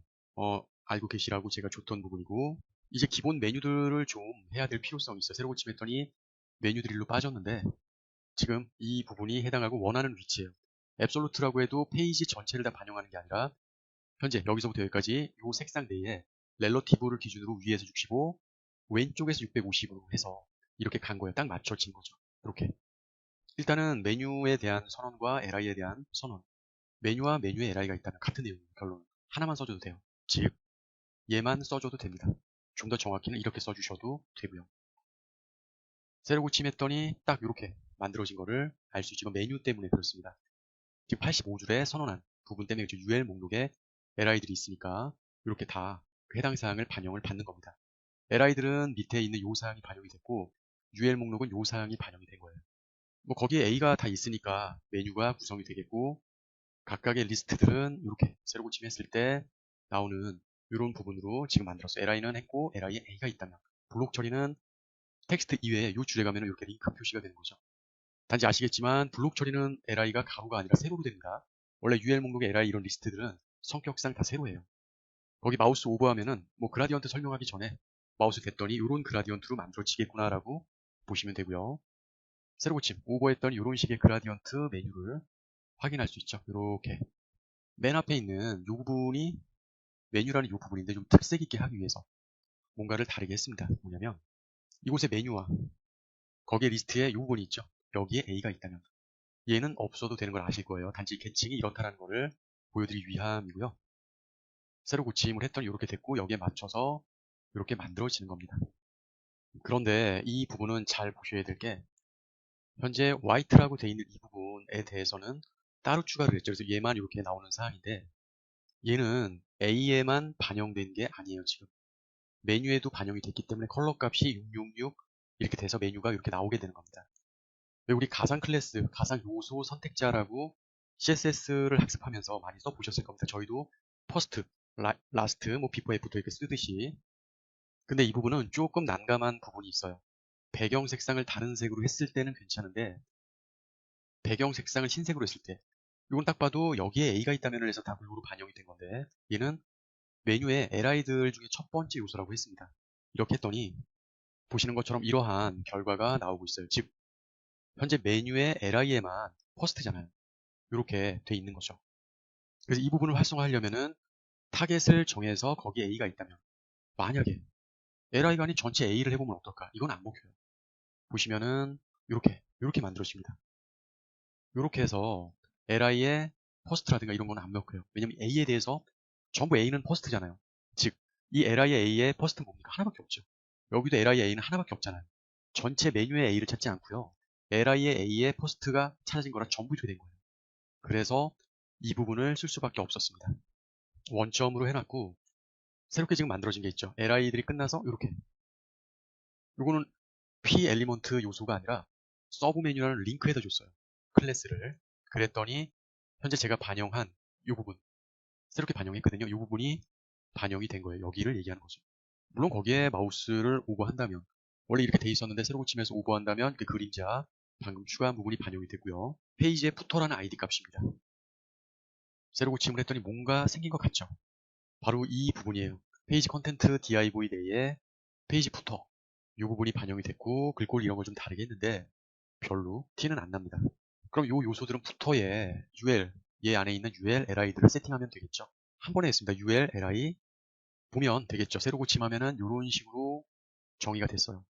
Speaker 1: 알고 계시라고 제가 줬던 부분이고, 이제 기본 메뉴들을 좀 해야 될 필요성이 있어요. 새로 고침했더니 메뉴 드릴로 빠졌는데, 지금 이 부분이 해당하고 원하는 위치예요. 앱솔루트라고 해도 페이지 전체를 다 반영하는 게 아니라 현재 여기서부터 여기까지 이 색상 내에 렐러티브를 기준으로 위에서 65, 왼쪽에서 650으로 해서 이렇게 간 거예요. 딱 맞춰진 거죠. 이렇게. 일단은 메뉴에 대한 선언과 LI에 대한 선언. 메뉴와 메뉴에 LI가 있다면 같은 내용이에요. 결론. 하나만 써줘도 돼요. 즉, 얘만 써줘도 됩니다. 좀 더 정확히는 이렇게 써주셔도 되고요. 세로 고침했더니 딱 이렇게 만들어진 거를 알 수 있지만 메뉴 때문에 그렇습니다. 지금 85줄에 선언한 부분 때문에 UL 목록에 LI들이 있으니까 이렇게 다 해당 사항을 반영을 받는 겁니다. LI들은 밑에 있는 요 사항이 반영이 됐고 UL 목록은 요 사항이 반영이 된 거예요. 뭐 거기에 A가 다 있으니까 메뉴가 구성이 되겠고, 각각의 리스트들은 이렇게 세로 고침했을 때 나오는 이런 부분으로 지금 만들었어요. LI는 했고 LI에 A가 있다면, 블록 처리는 텍스트 이외에 요 줄에 가면 이렇게 링크 표시가 되는 거죠. 단지 아시겠지만 블록 처리는 LI가 가로가 아니라 세로로 됩니다. 원래 UL 목록의 LI 이런 리스트들은 성격상 다 세로예요. 거기 마우스 오버하면은 뭐 그라디언트 설명하기 전에 마우스 댔더니 이런 그라디언트로 만들어지겠구나라고 보시면 되고요. 세로 고침 오버했더니 이런 식의 그라디언트 메뉴를 확인할 수 있죠. 이렇게 맨 앞에 있는 이 부분이 메뉴라는 이 부분인데 좀 특색 있게 하기 위해서 뭔가를 다르게 했습니다. 뭐냐면 이곳에 메뉴와 거기에 리스트에 이 부분이 있죠. 여기에 A가 있다면 얘는 없어도 되는 걸 아실 거예요. 단지 계층이 이렇다는 거를 보여드리기 위함이고요. 새로 고침을 했더니 이렇게 됐고 여기에 맞춰서 이렇게 만들어지는 겁니다. 그런데 이 부분은 잘 보셔야 될 게 현재 white라고 되어 있는 이 부분에 대해서는 따로 추가를 했죠. 그래서 얘만 이렇게 나오는 사항인데 얘는 A에만 반영된 게 아니에요. 지금 메뉴에도 반영이 됐기 때문에 컬러 값이 666 이렇게 돼서 메뉴가 이렇게 나오게 되는 겁니다. 우리 가상 클래스, 가상 요소 선택자라고 CSS를 학습하면서 많이 써보셨을 겁니다. 저희도 퍼스트, 라스트, 뭐 비포 애프터 이렇게 쓰듯이. 근데 이 부분은 조금 난감한 부분이 있어요. 배경 색상을 다른 색으로 했을 때는 괜찮은데 배경 색상을 흰색으로 했을 때 이건 딱 봐도 여기에 A가 있다면 해서 다 블루로 반영이 된 건데 얘는 메뉴에 LI들 중에 첫 번째 요소라고 했습니다. 이렇게 했더니 보시는 것처럼 이러한 결과가 나오고 있어요. 즉 현재 메뉴에 LI에만 퍼스트잖아요. 이렇게 돼 있는 거죠. 그래서 이 부분을 활성화하려면은 타겟을 정해서 거기에 A가 있다면 만약에 LI가 아닌 전체 A를 해보면 어떨까? 이건 안 먹혀요. 보시면은 이렇게 만들어집니다. 이렇게 해서 LI의 퍼스트라든가 이런 건 안 먹혀요. 왜냐면 A에 대해서 전부 A는 퍼스트잖아요. 즉 이 LI의 A의 퍼스트는 뭡니까? 하나밖에 없죠. 여기도 LI의 A는 하나밖에 없잖아요. 전체 메뉴의 A를 찾지 않고요. LI의 A의 퍼스트가 찾아진 거랑 전부 이렇게 된 거예요. 그래서 이 부분을 쓸 수밖에 없었습니다. 원점으로 해놨고 새롭게 지금 만들어진 게 있죠. LI들이 끝나서 이렇게 이거는 P 엘리먼트 요소가 아니라 서브 메뉴라는 링크에다 줬어요. 클래스를. 그랬더니 현재 제가 반영한 이 부분 새롭게 반영했거든요. 이 부분이 반영이 된 거예요. 여기를 얘기하는 거죠. 물론 거기에 마우스를 오버한다면 원래 이렇게 돼 있었는데 새로 고치면서 오버한다면 그 그림자 방금 추가한 부분이 반영이 되고요. 페이지에 푸터라는 아이디 값입니다. 새로 고침을 했더니 뭔가 생긴 것 같죠. 바로 이 부분이에요. 페이지 컨텐트 div 내에 페이지 푸터 이 부분이 반영이 됐고 글꼴 이런 걸 좀 다르게 했는데 별로 티는 안 납니다. 그럼 이 요소들은 푸터에 UL 얘 안에 있는 UL, LI들을 세팅하면 되겠죠. 한 번에 했습니다. UL, LI 보면 되겠죠. 새로 고침하면은 이런 식으로 정의가 됐어요.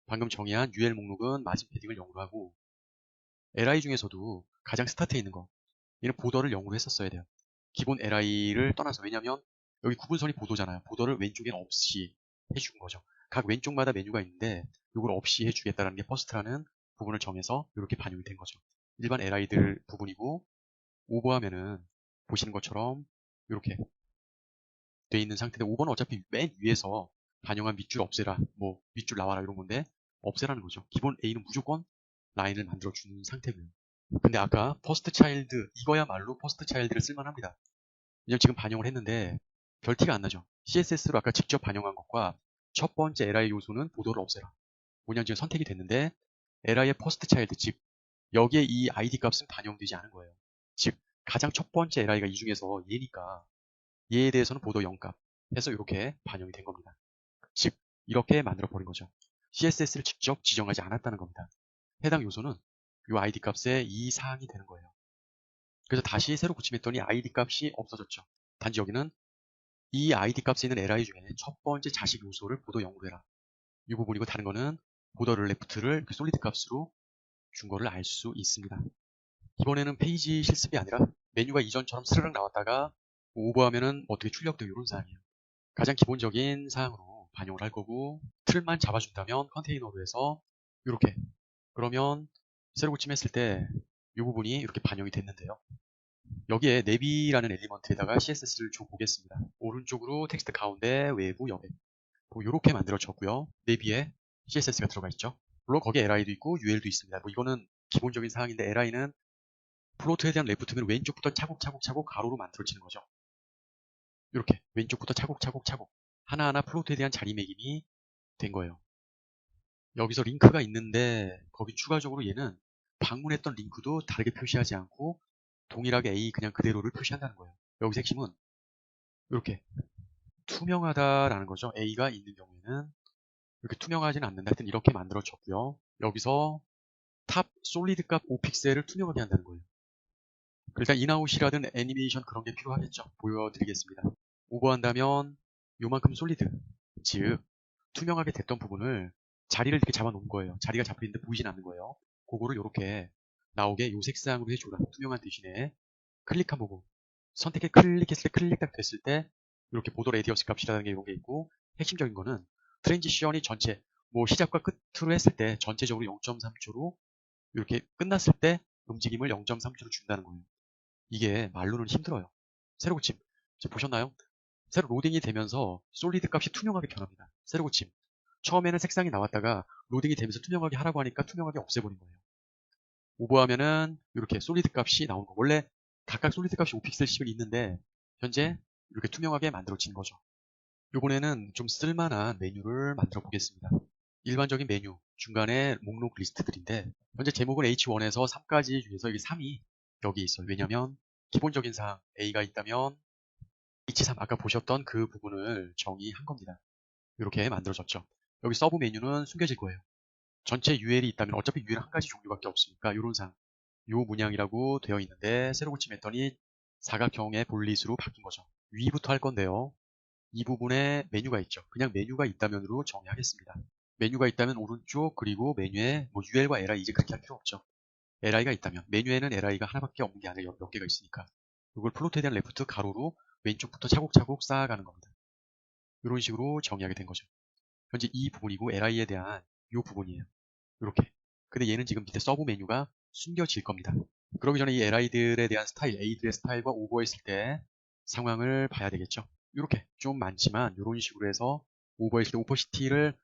Speaker 1: 방금 정의한 UL 목록은 마진 패딩을 0으로 하고 LI 중에서도 가장 스타트에 있는 거 얘는 보더를 0으로 했었어야 돼요. 기본 LI를 떠나서 왜냐면 여기 구분선이 보도잖아요. 보더를 왼쪽엔 없이 해준 거죠. 각 왼쪽마다 메뉴가 있는데 이걸 없이 해주겠다는 게 퍼스트라는 부분을 정해서 이렇게 반영이 된 거죠. 일반 LI들 부분이고 오버하면은 보시는 것처럼 이렇게 돼 있는 상태인데 5번은 어차피 맨 위에서 반영한 밑줄 없애라, 뭐 밑줄 나와라 이런 건데 없애라는 거죠. 기본 A는 무조건 라인을 만들어주는 상태고요. 근데 아까 퍼스트 차일드 이거야말로 퍼스트 차일드를 쓸만합니다. 왜냐면 지금 반영을 했는데 별 티가 안 나죠. CSS로 아까 직접 반영한 것과 첫 번째 LI 요소는 보도를 없애라. 뭐냐면 지금 선택이 됐는데 LI의 퍼스트 차일드 즉 여기에 이 ID 값은 반영되지 않은 거예요. 즉 가장 첫 번째 LI가 이 중에서 얘니까 얘에 대해서는 보도 0값 해서 이렇게 반영이 된 겁니다. 즉 이렇게 만들어 버린 거죠. CSS를 직접 지정하지 않았다는 겁니다. 해당 요소는 이 ID 값에 이 사항이 되는 거예요. 그래서 다시 새로 고침했더니 ID 값이 없어졌죠. 단지 여기는 이 ID 값에 있는 LI 중에 첫 번째 자식 요소를 보도 0으로 해라. 이 부분이고 다른 거는 보더를 레프트를 솔리드 값으로 준 거를 알 수 있습니다. 이번에는 페이지 실습이 아니라 메뉴가 이전처럼 스르륵 나왔다가 오버하면은 어떻게 출력돼요 이런 사항이에요. 가장 기본적인 사항으로 반영을 할 거고 틀만 잡아준다면 컨테이너로 해서 이렇게 그러면 새로 고침했을 때 이 부분이 이렇게 반영이 됐는데요. 여기에 내비라는 엘리먼트에다가 CSS를 줘 보겠습니다. 오른쪽으로 텍스트 가운데 외부 여백 뭐 이렇게 만들어졌고요. 내비에 CSS가 들어가 있죠. 물론 거기에 LI도 있고 UL도 있습니다. 뭐 이거는 기본적인 사항인데 LI는 플로트에 대한 레프트면 왼쪽부터 차곡차곡차곡 가로로 만들어지는 거죠. 이렇게 왼쪽부터 차곡차곡차곡 하나하나 플로트에 대한 자리매김이 된 거예요. 여기서 링크가 있는데 거기 추가적으로 얘는 방문했던 링크도 다르게 표시하지 않고 동일하게 A 그냥 그대로를 표시한다는 거예요. 여기서 핵심은 이렇게 투명하다라는 거죠. A가 있는 경우에는 이렇게 투명하지는 않는다. 하여튼 이렇게 만들어졌고요. 여기서 탑 솔리드 값 5픽셀을 투명하게 한다는 거예요. 일단 인아웃이라든 애니메이션 그런 게 필요하겠죠. 보여드리겠습니다. 오버한다면 요만큼 솔리드, 즉 투명하게 됐던 부분을 자리를 이렇게 잡아놓은 거예요. 자리가 잡혀있는데 보이진 않는 거예요. 그거를 이렇게 나오게 요 색상으로 해줘라. 투명한 대신에 클릭한 부분. 선택해 클릭했을 때 클릭 딱 됐을 때 이렇게 보도 레디어스 값이라는 게 이런 게 있고 핵심적인 거는 트랜지션이 전체 뭐 시작과 끝으로 했을 때 전체적으로 0.3초로 이렇게 끝났을 때 움직임을 0.3초로 준다는 거예요. 이게 말로는 힘들어요. 새로 고침. 지금 보셨나요? 새로 로딩이 되면서 솔리드 값이 투명하게 변합니다. 새로 고침. 처음에는 색상이 나왔다가 로딩이 되면서 투명하게 하라고 하니까 투명하게 없애버린 거예요. 오버하면은 이렇게 솔리드 값이 나오는 거. 원래 각각 솔리드 값이 5픽셀씩은 있는데 현재 이렇게 투명하게 만들어진 거죠. 이번에는 좀 쓸만한 메뉴를 만들어 보겠습니다. 일반적인 메뉴, 중간에 목록 리스트들인데 현재 제목은 H1에서 3까지 중에서 이게 3이 여기 있어요. 왜냐면 기본적인 사항 A가 있다면 H3 아까 보셨던 그 부분을 정의한 겁니다. 이렇게 만들어졌죠. 여기 서브 메뉴는 숨겨질 거예요. 전체 UL이 있다면 어차피 UL 한 가지 종류밖에 없으니까 이런 사항 요 문양이라고 되어 있는데 새로 고침했더니 사각형의 볼릿으로 바뀐 거죠. 위부터 할 건데요. 이 부분에 메뉴가 있죠. 그냥 메뉴가 있다면으로 정의하겠습니다. 메뉴가 있다면 오른쪽 그리고 메뉴에 뭐 UL과 LI 이제 그렇게 할 필요 없죠. LI가 있다면 메뉴에는 LI가 하나밖에 없는 게 아니라 몇 개가 있으니까 이걸 플로트에 대한 레프트 가로로 왼쪽부터 차곡차곡 쌓아가는 겁니다. 이런 식으로 정의하게 된 거죠. 현재 이 부분이고 LI에 대한 이 부분이에요. 이렇게. 근데 얘는 지금 밑에 서브 메뉴가 숨겨질 겁니다. 그러기 전에 이 LI들에 대한 스타일, A들의 스타일과 오버했을 때 상황을 봐야 되겠죠. 이렇게 좀 많지만 이런 식으로 해서 오버했을 때 오퍼시티를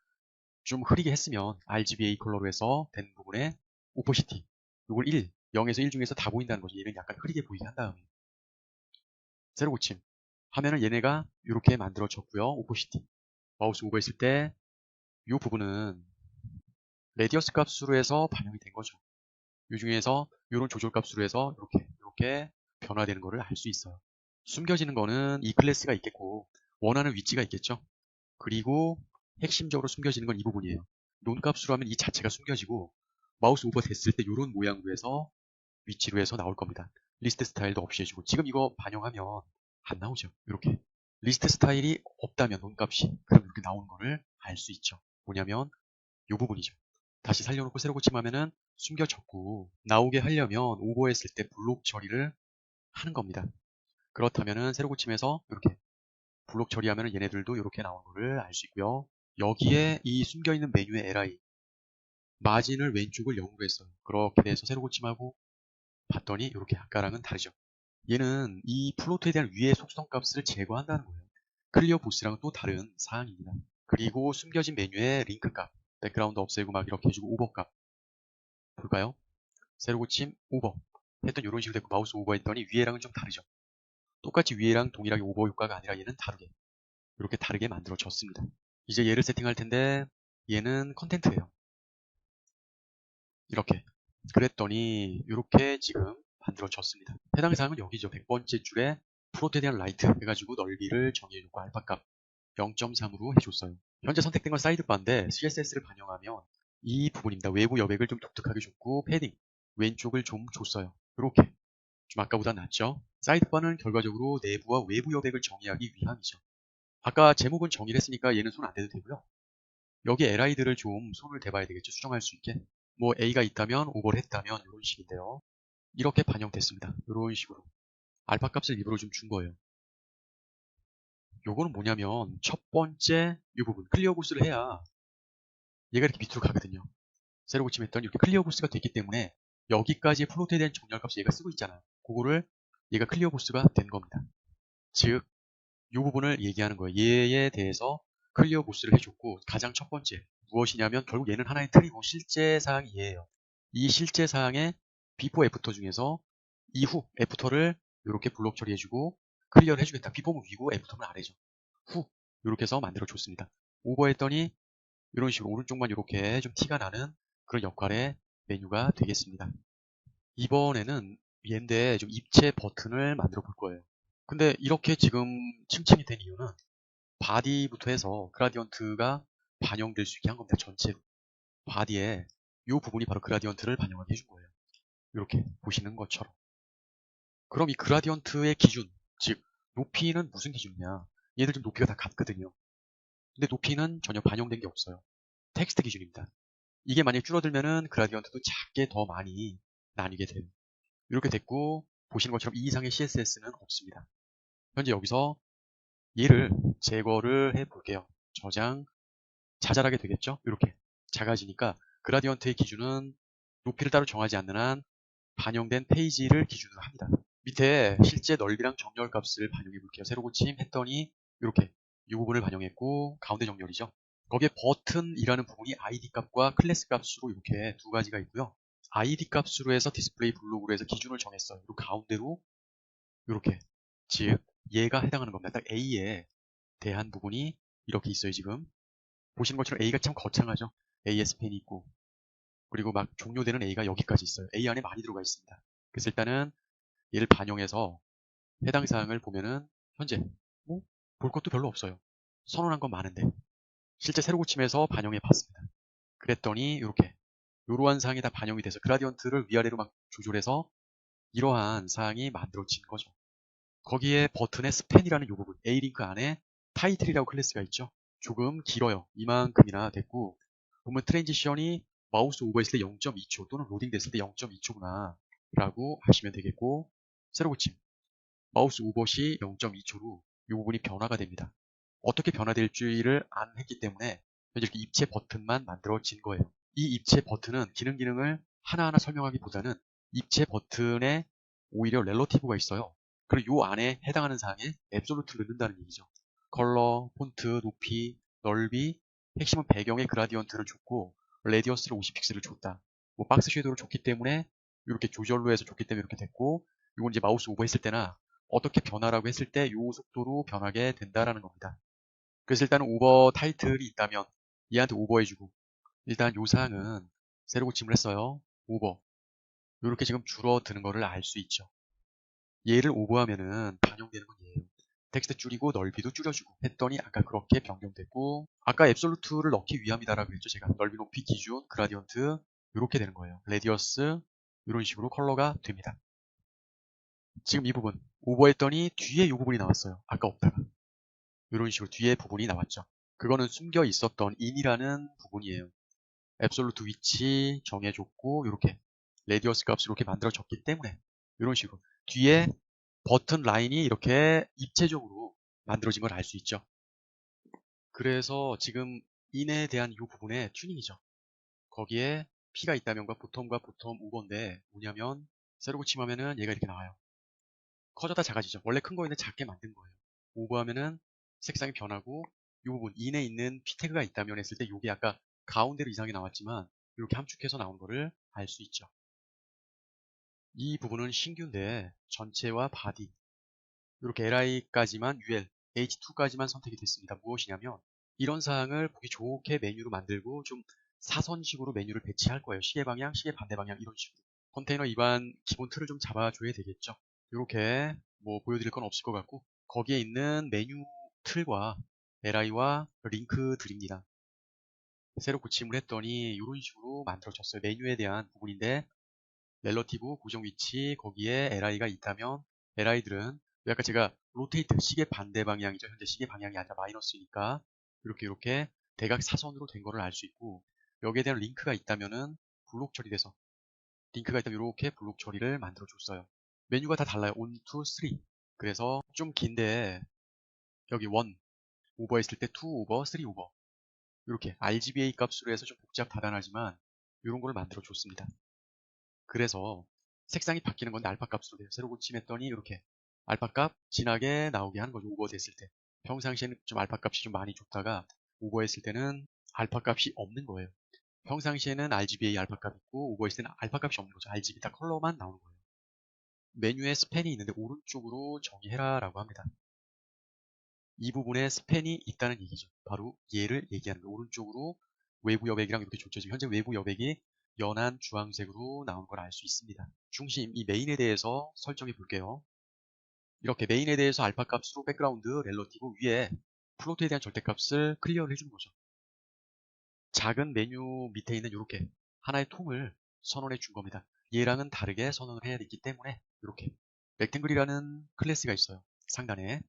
Speaker 1: 좀 흐리게 했으면 RGBA 컬러로 해서 된 부분에 오퍼시티 이걸 1, 0에서 1 중에서 다 보인다는 거죠. 얘는 약간 흐리게 보이게 한 다음에 새로 고침 하면은 얘네가 이렇게 만들어졌고요. 오퍼시티 마우스 오버했을 때 이 부분은 레디어스 값으로 해서 반영이 된 거죠. 이 중에서 이런 조절 값으로 해서 이렇게 변화되는 거를 알 수 있어요. 숨겨지는 거는 이 클래스가 있겠고 원하는 위치가 있겠죠. 그리고 핵심적으로 숨겨지는 건 이 부분이에요. 논 값으로 하면 이 자체가 숨겨지고 마우스 오버 됐을 때 이런 모양으로 해서 위치로 해서 나올 겁니다. 리스트 스타일도 없이 해주고 지금 이거 반영하면 안 나오죠. 이렇게 리스트 스타일이 없다면 논 값이 그럼 이렇게 나오는 거를 알 수 있죠. 뭐냐면 이 부분이죠. 다시 살려놓고 새로 고침하면은 숨겨졌고 나오게 하려면 오버했을 때 블록 처리를 하는 겁니다. 그렇다면은 새로 고침에서 이렇게 블록 처리하면은 얘네들도 이렇게 나오는 거를 알 수 있고요. 여기에 이 숨겨있는 메뉴의 li 마진을 왼쪽을 0으로 했어요. 그렇게 돼서 새로 고침하고 봤더니 이렇게 아까랑은 다르죠. 얘는 이 플로트에 대한 위의 속성 값을 제거한다는 거예요. 클리어 보스랑은 또 다른 사항입니다. 그리고 숨겨진 메뉴의 링크 값, 백그라운드 없애고 막 이렇게 해주고 오버 값 볼까요? 새로 고침 오버 했던 이런 식으로 됐고 마우스 오버 했더니 위에랑은 좀 다르죠. 똑같이 위에랑 동일하게 오버 효과가 아니라 얘는 다르게 이렇게 다르게 만들어졌습니다. 이제 얘를 세팅할 텐데 얘는 컨텐트예요. 이렇게 그랬더니 이렇게 지금 만들어졌습니다. 해당 사항은 여기죠. 100번째 줄에 프로트에 대한 라이트 해가지고 넓이를 정해주고 알파값 0.3으로 해줬어요. 현재 선택된 건 사이드바인데 CSS를 반영하면 이 부분입니다. 외부 여백을 좀 독특하게 줬고 패딩 왼쪽을 좀 줬어요. 이렇게 좀 아까보다 낫죠. 사이드바는 결과적으로 내부와 외부 여백을 정의하기 위함이죠. 아까 제목은 정의를 했으니까 얘는 손 안 대도 되고요. 여기 li들을 좀 손을 대봐야 되겠죠. 수정할 수 있게. 뭐 a가 있다면 오버를 했다면 이런 식인데요. 이렇게 반영됐습니다. 이런 식으로 알파 값을 일부러 좀 준 거예요. 요거는 뭐냐면 첫 번째 이 부분 클리어 보스를 해야 얘가 이렇게 밑으로 가거든요. 새로 고침했더니 이렇게 클리어 보스가 됐기 때문에 여기까지의 플로트에 대한 정렬값을 얘가 쓰고 있잖아요. 그거를 얘가 클리어 보스가 된 겁니다. 즉 이 부분을 얘기하는 거예요. 얘에 대해서 클리어 보스를 해줬고 가장 첫 번째 무엇이냐면 결국 얘는 하나의 틀이고 실제 사항이 얘예요. 이 실제 사항의 비포 애프터 중에서 이후 애프터를 이렇게 블록 처리해주고 클리어를 해주겠다. 비포는 위고 애프터는 아래죠. 후 이렇게 해서 만들어줬습니다. 오버했더니 이런 식으로 오른쪽만 이렇게 좀 티가 나는 그런 역할의 메뉴가 되겠습니다. 이번에는 얘인데 좀 입체 버튼을 만들어 볼 거예요. 근데 이렇게 지금 층층이 된 이유는 바디부터 해서 그라디언트가 반영될 수 있게 한 겁니다. 전체로. 바디에 이 부분이 바로 그라디언트를 반영하게 해준 거예요. 이렇게 보시는 것처럼. 그럼 이 그라디언트의 기준, 즉 높이는 무슨 기준이냐? 얘들 좀 높이가 다 같거든요. 근데 높이는 전혀 반영된 게 없어요. 텍스트 기준입니다. 이게 만약에 줄어들면은 그라디언트도 작게 더 많이 나뉘게 돼요. 이렇게 됐고 보시는 것처럼 이 이상의 CSS는 없습니다. 현재 여기서 얘를 제거를 해 볼게요. 저장, 자잘하게 되겠죠? 이렇게 작아지니까 그라디언트의 기준은 높이를 따로 정하지 않는 한 반영된 페이지를 기준으로 합니다. 밑에 실제 넓이랑 정렬 값을 반영해 볼게요. 새로 고침 했더니 이렇게 이 부분을 반영했고 가운데 정렬이죠. 거기에 버튼이라는 부분이 ID 값과 클래스 값으로 이렇게 두 가지가 있고요. ID 값으로 해서 디스플레이 블록으로 해서 기준을 정했어요. 그리고 가운데로 이렇게 즉 얘가 해당하는 겁니다. 딱 A에 대한 부분이 이렇게 있어요. 지금 보시는 것처럼 A가 참 거창하죠. AS펜이 있고 그리고 막 종료되는 A가 여기까지 있어요. A 안에 많이 들어가 있습니다. 그래서 일단은 얘를 반영해서 해당 사항을 보면은 현재 뭐 볼 것도 별로 없어요. 선언한 건 많은데 실제 새로 고침해서 반영해 봤습니다. 그랬더니 이렇게 이러한 사항이 다 반영이 돼서 그라디언트를 위아래로 막 조절해서 이러한 사항이 만들어진 거죠. 거기에 버튼의 스팬이라는 이 부분 A링크 안에 타이틀이라고 클래스가 있죠. 조금 길어요. 이만큼이나 됐고 보면 트랜지션이 마우스 오버했을 때 0.2초 또는 로딩 됐을 때 0.2초구나 라고 하시면 되겠고 새로 고침 마우스 오버 시 0.2초로 이 부분이 변화가 됩니다. 어떻게 변화될지를 안 했기 때문에 현재 이렇게 입체 버튼만 만들어진 거예요. 이 입체 버튼은 기능을 하나하나 설명하기보다는 입체 버튼에 오히려 렐러티브가 있어요. 그리고 이 안에 해당하는 사항에 앱솔루트를 넣는다는 얘기죠. 컬러, 폰트, 높이, 넓이, 핵심은 배경에 그라디언트를 줬고 레디어스를 50픽셀을 줬다. 뭐 박스 섀도우를 줬기 때문에 이렇게 조절로 해서 줬기 때문에 이렇게 됐고 이건 이제 마우스 오버 했을 때나 어떻게 변화라고 했을 때 이 속도로 변하게 된다라는 겁니다. 그래서 일단은 오버 타이틀이 있다면 얘한테 오버해주고 일단 요 사항은 새로 고침을 했어요. 오버. 이렇게 지금 줄어드는 거를 알 수 있죠. 얘를 오버하면은 반영되는 건 얘예요. 텍스트 줄이고 넓이도 줄여주고 했더니 아까 그렇게 변경됐고 아까 앱솔루트를 넣기 위함이다라고 했죠. 제가 넓이 높이 기준 그라디언트 이렇게 되는 거예요. 레디어스 이런 식으로 컬러가 됩니다. 지금 이 부분 오버했더니 뒤에 이 부분이 나왔어요. 아까 없다가 이런 식으로 뒤에 부분이 나왔죠. 그거는 숨겨 있었던 in이라는 부분이에요. 앱솔루트 위치 정해줬고 이렇게 레디어스 값을 이렇게 만들어졌기 때문에 이런 식으로 뒤에 버튼 라인이 이렇게 입체적으로 만들어진 걸 알 수 있죠. 그래서 지금 in에 대한 이 부분의 튜닝이죠. 거기에 P가 있다면과 보텀과 보텀 우버인데 뭐냐면 세로 고침하면은 얘가 이렇게 나와요. 커졌다 작아지죠. 원래 큰 거인데 작게 만든 거예요. 오버하면은 색상이 변하고 이 부분 in에 있는 P 태그가 있다면 했을 때 이게 아까 가운데로 이상하게 나왔지만 이렇게 함축해서 나온 거를 알 수 있죠. 이 부분은 신규인데 전체와 바디 이렇게 LI까지만 UL, H2까지만 선택이 됐습니다. 무엇이냐면 이런 사항을 보기 좋게 메뉴로 만들고 좀 사선식으로 메뉴를 배치할 거예요. 시계 방향, 시계 반대 방향 이런 식으로. 컨테이너 입안 기본 틀을 좀 잡아줘야 되겠죠. 이렇게 뭐 보여드릴 건 없을 것 같고 거기에 있는 메뉴 틀과 LI와 링크 드립니다. 새로 고침을 했더니 이런 식으로 만들어졌어요. 메뉴에 대한 부분인데 렐러티브 고정 위치 거기에 LI가 있다면 LI들은 아까 제가 로테이트 시계 반대 방향이죠. 현재 시계 방향이 아니라 마이너스니까 이렇게 대각 사선으로 된 거를 알 수 있고 여기에 대한 링크가 있다면은 블록 처리돼서 링크가 있다면 이렇게 블록 처리를 만들어 줬어요. 메뉴가 다 달라요. 1, 2, 3. 그래서 좀 긴데 여기 1 오버했을 때 2 오버, 3 오버 이렇게 RGBA 값으로 해서 좀 복잡 다단하지만 이런 걸 만들어 줬습니다. 그래서 색상이 바뀌는 건데 알파 값으로 돼요. 새로 고침했더니 이렇게 알파 값 진하게 나오게 하는 거죠. 오버됐을 때. 평상시에는 좀 알파 값이 좀 많이 좁다가 오버했을 때는 알파 값이 없는 거예요. 평상시에는 RGBA 알파 값 있고 오버했을 때는 알파 값이 없는 거죠. RGB 다 컬러만 나오는 거예요. 메뉴에 스팬이 있는데 오른쪽으로 정의해라 라고 합니다. 이 부분에 스팬이 있다는 얘기죠. 바로 얘를 얘기하는 거예요. 오른쪽으로 외부 여백이랑 이렇게 줬죠. 지금 현재 외부 여백이 연한 주황색으로 나온 걸 알 수 있습니다. 중심, 이 메인에 대해서 설정해 볼게요. 이렇게 메인에 대해서 알파 값으로 백그라운드, 렐러티브 위에 플로트에 대한 절대값을 클리어를 해주는 거죠. 작은 메뉴 밑에 있는 이렇게 하나의 통을 선언해 준 겁니다. 얘랑은 다르게 선언을 해야 되기 때문에 이렇게 렉탱글이라는 클래스가 있어요. 상단에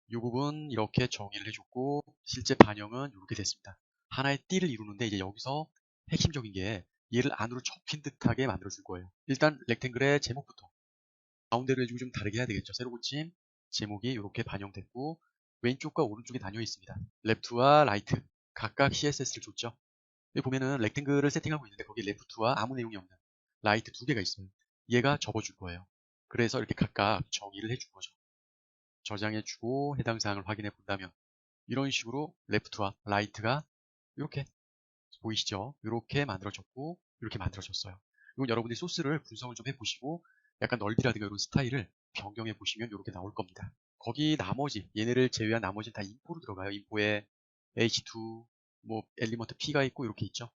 Speaker 1: 이 부분 이렇게 정의를 해줬고 실제 반영은 이렇게 됐습니다. 하나의 띠를 이루는데 이제 여기서 핵심적인 게 얘를 안으로 접힌 듯하게 만들어줄 거예요. 일단 렉탱글의 제목부터 가운데로 해주고 좀 다르게 해야 되겠죠. 새로 고침 제목이 이렇게 반영됐고 왼쪽과 오른쪽이 나뉘어 있습니다. 레프트와 라이트 각각 CSS를 줬죠. 여기 보면은 렉탱글을 세팅하고 있는데 거기 레프트와 아무 내용이 없는 라이트 두 개가 있어요. 얘가 접어줄 거예요. 그래서 이렇게 각각 정의를 해준 거죠. 저장해주고 해당 사항을 확인해 본다면 이런 식으로 레프트와 라이트가 이렇게 보이시죠? 이렇게 만들어졌고 이렇게 만들어졌어요. 이건 여러분들이 소스를 분석을 좀 해보시고 약간 넓이라든가 이런 스타일을 변경해 보시면 이렇게 나올 겁니다. 거기 나머지 얘네를 제외한 나머지는 다 인포로 들어가요. 인포에 H2 뭐 엘리먼트 P가 있고 이렇게 있죠.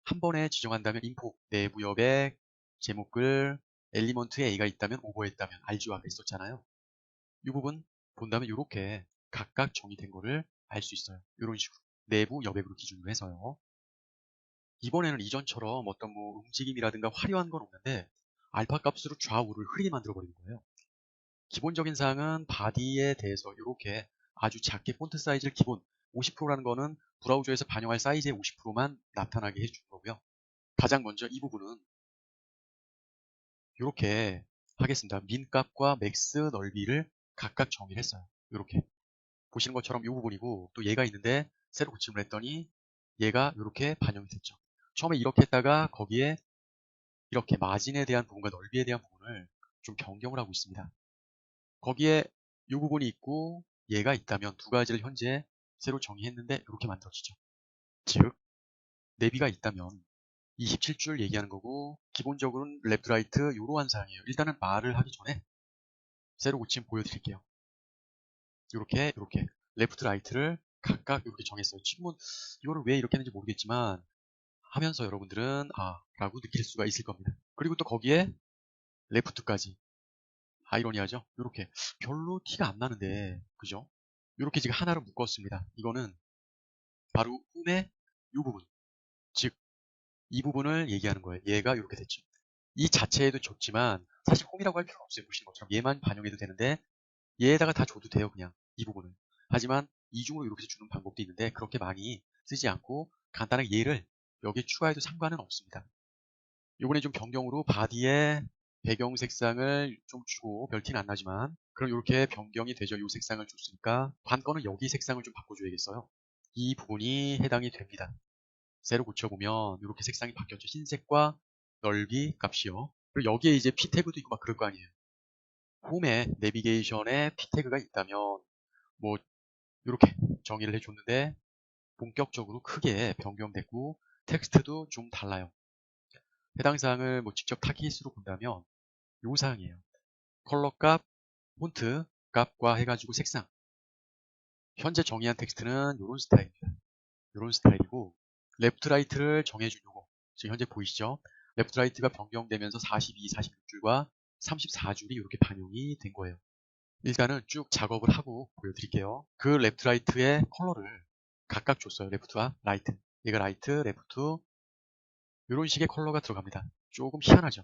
Speaker 1: 한 번에 지정한다면 인포 내부 여백 제목글 엘리먼트에 A가 있다면 오버했다면 RG와가 있었잖아요. 이 부분 본다면 이렇게 각각 정의된 거를 알 수 있어요. 이런 식으로 내부 여백으로 기준으로 해서요. 이번에는 이전처럼 어떤 뭐 움직임이라든가 화려한 건 없는데 알파 값으로 좌우를 흐리게 만들어 버리는 거예요. 기본적인 사항은 바디에 대해서 이렇게 아주 작게 폰트 사이즈를 기본 50%라는 거는 브라우저에서 반영할 사이즈의 50%만 나타나게 해주는 거고요. 가장 먼저 이 부분은 이렇게 하겠습니다. 민값과 맥스 넓이를 각각 정의를 했어요. 이렇게 보시는 것처럼 이 부분이고 또 얘가 있는데 새로 고침을 했더니 얘가 이렇게 반영이 됐죠. 처음에 이렇게 했다가 거기에 이렇게 마진에 대한 부분과 넓이에 대한 부분을 좀 변경을 하고 있습니다. 거기에 이 부분이 있고 얘가 있다면 두 가지를 현재 새로 정의했는데 이렇게 만들어지죠. 즉 내비가 있다면 27줄 얘기하는 거고 기본적으로는 레프트 라이트 이러한 사항이에요. 일단은 말을 하기 전에 새로 고침 보여드릴게요. 이렇게 레프트 라이트를 각각 이렇게 정했어요. 친문 이거를 왜 이렇게 했는지 모르겠지만 하면서 여러분들은 라고 느낄 수가 있을 겁니다. 그리고 또 거기에 레프트까지 아이러니하죠? 이렇게 별로 티가 안 나는데 그죠? 이렇게 지금 하나로 묶었습니다. 이거는 바로 홈의 이 부분 즉 이 부분을 얘기하는 거예요. 얘가 이렇게 됐죠. 이 자체에도 좋지만 사실 홈이라고 할 필요는 없어요. 보시는 것처럼 얘만 반영해도 되는데 얘에다가 다 줘도 돼요. 그냥 이 부분은. 하지만 이중으로 이렇게 주는 방법도 있는데 그렇게 많이 쓰지 않고 간단하게 얘를 여기에 추가해도 상관은 없습니다. 요번에 좀 변경으로 바디에 배경 색상을 좀 주고 별 티는 안 나지만 그럼 이렇게 변경이 되죠. 이 색상을 줬으니까 관건은 여기 색상을 좀 바꿔줘야겠어요. 이 부분이 해당이 됩니다. 세로 고쳐보면 이렇게 색상이 바뀌었죠. 흰색과 넓이 값이요. 그리고 여기에 이제 P 태그도 있고 막 그럴 거 아니에요. 홈에 내비게이션에 P 태그가 있다면 뭐 이렇게 정의를 해줬는데 본격적으로 크게 변경됐고 텍스트도 좀 달라요. 해당 사항을 뭐 직접 타깃으로 본다면 요 사항이에요. 컬러 값, 폰트 값과 해가지고 색상. 현재 정의한 텍스트는 이런 스타일입니다. 이런 스타일이고 레프트 라이트를 정해준 요거 지금 현재 보이시죠? 레프트 라이트가 변경되면서 42, 46줄과 34줄이 이렇게 반영이 된 거예요. 일단은 쭉 작업을 하고 보여드릴게요. 그 레프트 라이트의 컬러를 각각 줬어요. 레프트와 라이트. 얘가 라이트, 레프트 이런 식의 컬러가 들어갑니다. 조금 희한하죠.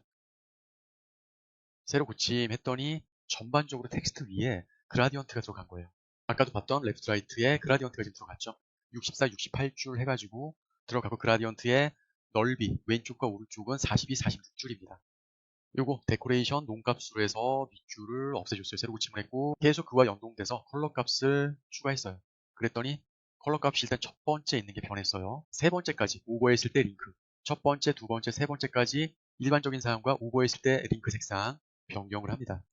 Speaker 1: 세로 고침했더니 전반적으로 텍스트 위에 그라디언트가 들어간 거예요. 아까도 봤던 레프트 라이트에 그라디언트가 지금 들어갔죠. 64, 68줄 해가지고 들어가고 그라디언트의 넓이 왼쪽과 오른쪽은 42, 46줄입니다. 요거 데코레이션 놈값으로 해서 밑줄을 없애줬어요. 세로 고침을 했고 계속 그와 연동돼서 컬러 값을 추가했어요. 그랬더니 컬러 값이 일단 첫 번째 있는 게 변했어요. 세 번째까지 오버했을 때 링크 첫 번째, 두 번째, 세 번째까지 일반적인 사항과 오버했을 때 링크 색상 변경을 합니다.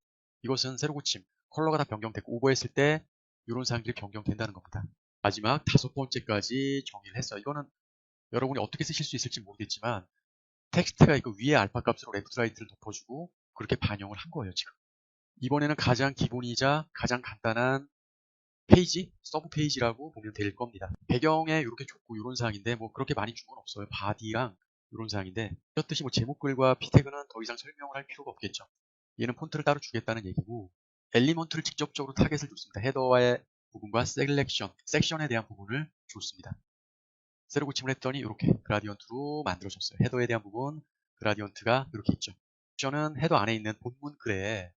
Speaker 1: 이것은 세로 고침 컬러가 다 변경됐고 오버했을 때 이런 사항들이 변경된다는 겁니다. 마지막 다섯 번째까지 정의를 했어요. 이거는 여러분이 어떻게 쓰실 수 있을지 모르겠지만 텍스트가 있고 위에 알파 값으로 레프트 라이트를 덮어주고 그렇게 반영을 한 거예요 지금. 이번에는 가장 기본이자 가장 간단한 페이지, 서브 페이지라고 보면 될 겁니다. 배경에 이렇게 줬고 이런 사항인데 뭐 그렇게 많이 준 건 없어요. 바디랑 이런 사항인데 그렇듯이 뭐 제목글과 피태그는 더 이상 설명을 할 필요가 없겠죠. 얘는 폰트를 따로 주겠다는 얘기고 엘리먼트를 직접적으로 타겟을 줬습니다. 헤더의 부분과 셀렉션, 섹션에 대한 부분을 줬습니다. 세로 고침을 했더니 이렇게 그라디언트로 만들어졌어요. 헤더에 대한 부분 그라디언트가 이렇게 있죠. 섹션은 헤더 안에 있는 본문 글의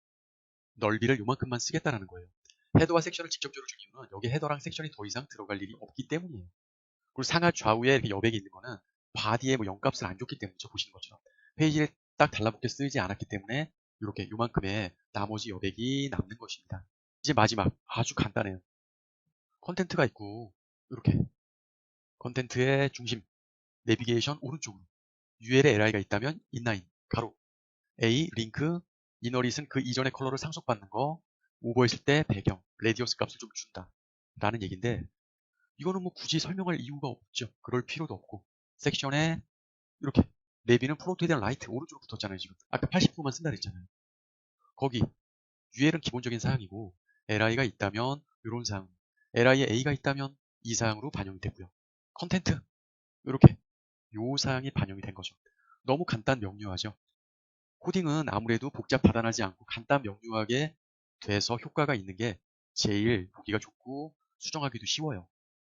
Speaker 1: 넓이를 요만큼만 쓰겠다는 거예요. 헤더와 섹션을 직접적으로 준 이유는 여기 헤더랑 섹션이 더 이상 들어갈 일이 없기 때문이에요. 그리고 상하 좌우에 이렇게 여백이 있는 거는 바디에 뭐 0값을 안 줬기 때문이죠. 보시는 것처럼. 페이지를 딱 달라붙게 쓰지 않았기 때문에 이렇게 요만큼의 나머지 여백이 남는 것입니다. 이제 마지막 아주 간단해요. 컨텐트가 있고 이렇게 컨텐트의 중심 내비게이션 오른쪽으로 UL에 LI가 있다면 인라인 가로 A 링크 이너릿은 그 이전의 컬러를 상속받는 거 오버했을 때 배경 레디어스 값을 좀 준다 라는 얘기인데 이거는 뭐 굳이 설명할 이유가 없죠. 그럴 필요도 없고 섹션에 이렇게 내비는 프론트에 대한 라이트 오른쪽으로 붙었잖아요. 지금 아까 80%만 쓴다 그랬잖아요. 거기 UL은 기본적인 사항이고 LI가 있다면 이런 사항 LI에 A가 있다면 이 사항으로 반영이 되고요. 컨텐트 이렇게 요 사항이 반영이 된 거죠. 너무 간단 명료하죠. 코딩은 아무래도 복잡 다단하지 않고 간단 명료하게 돼서 효과가 있는 게 제일 보기가 좋고 수정하기도 쉬워요.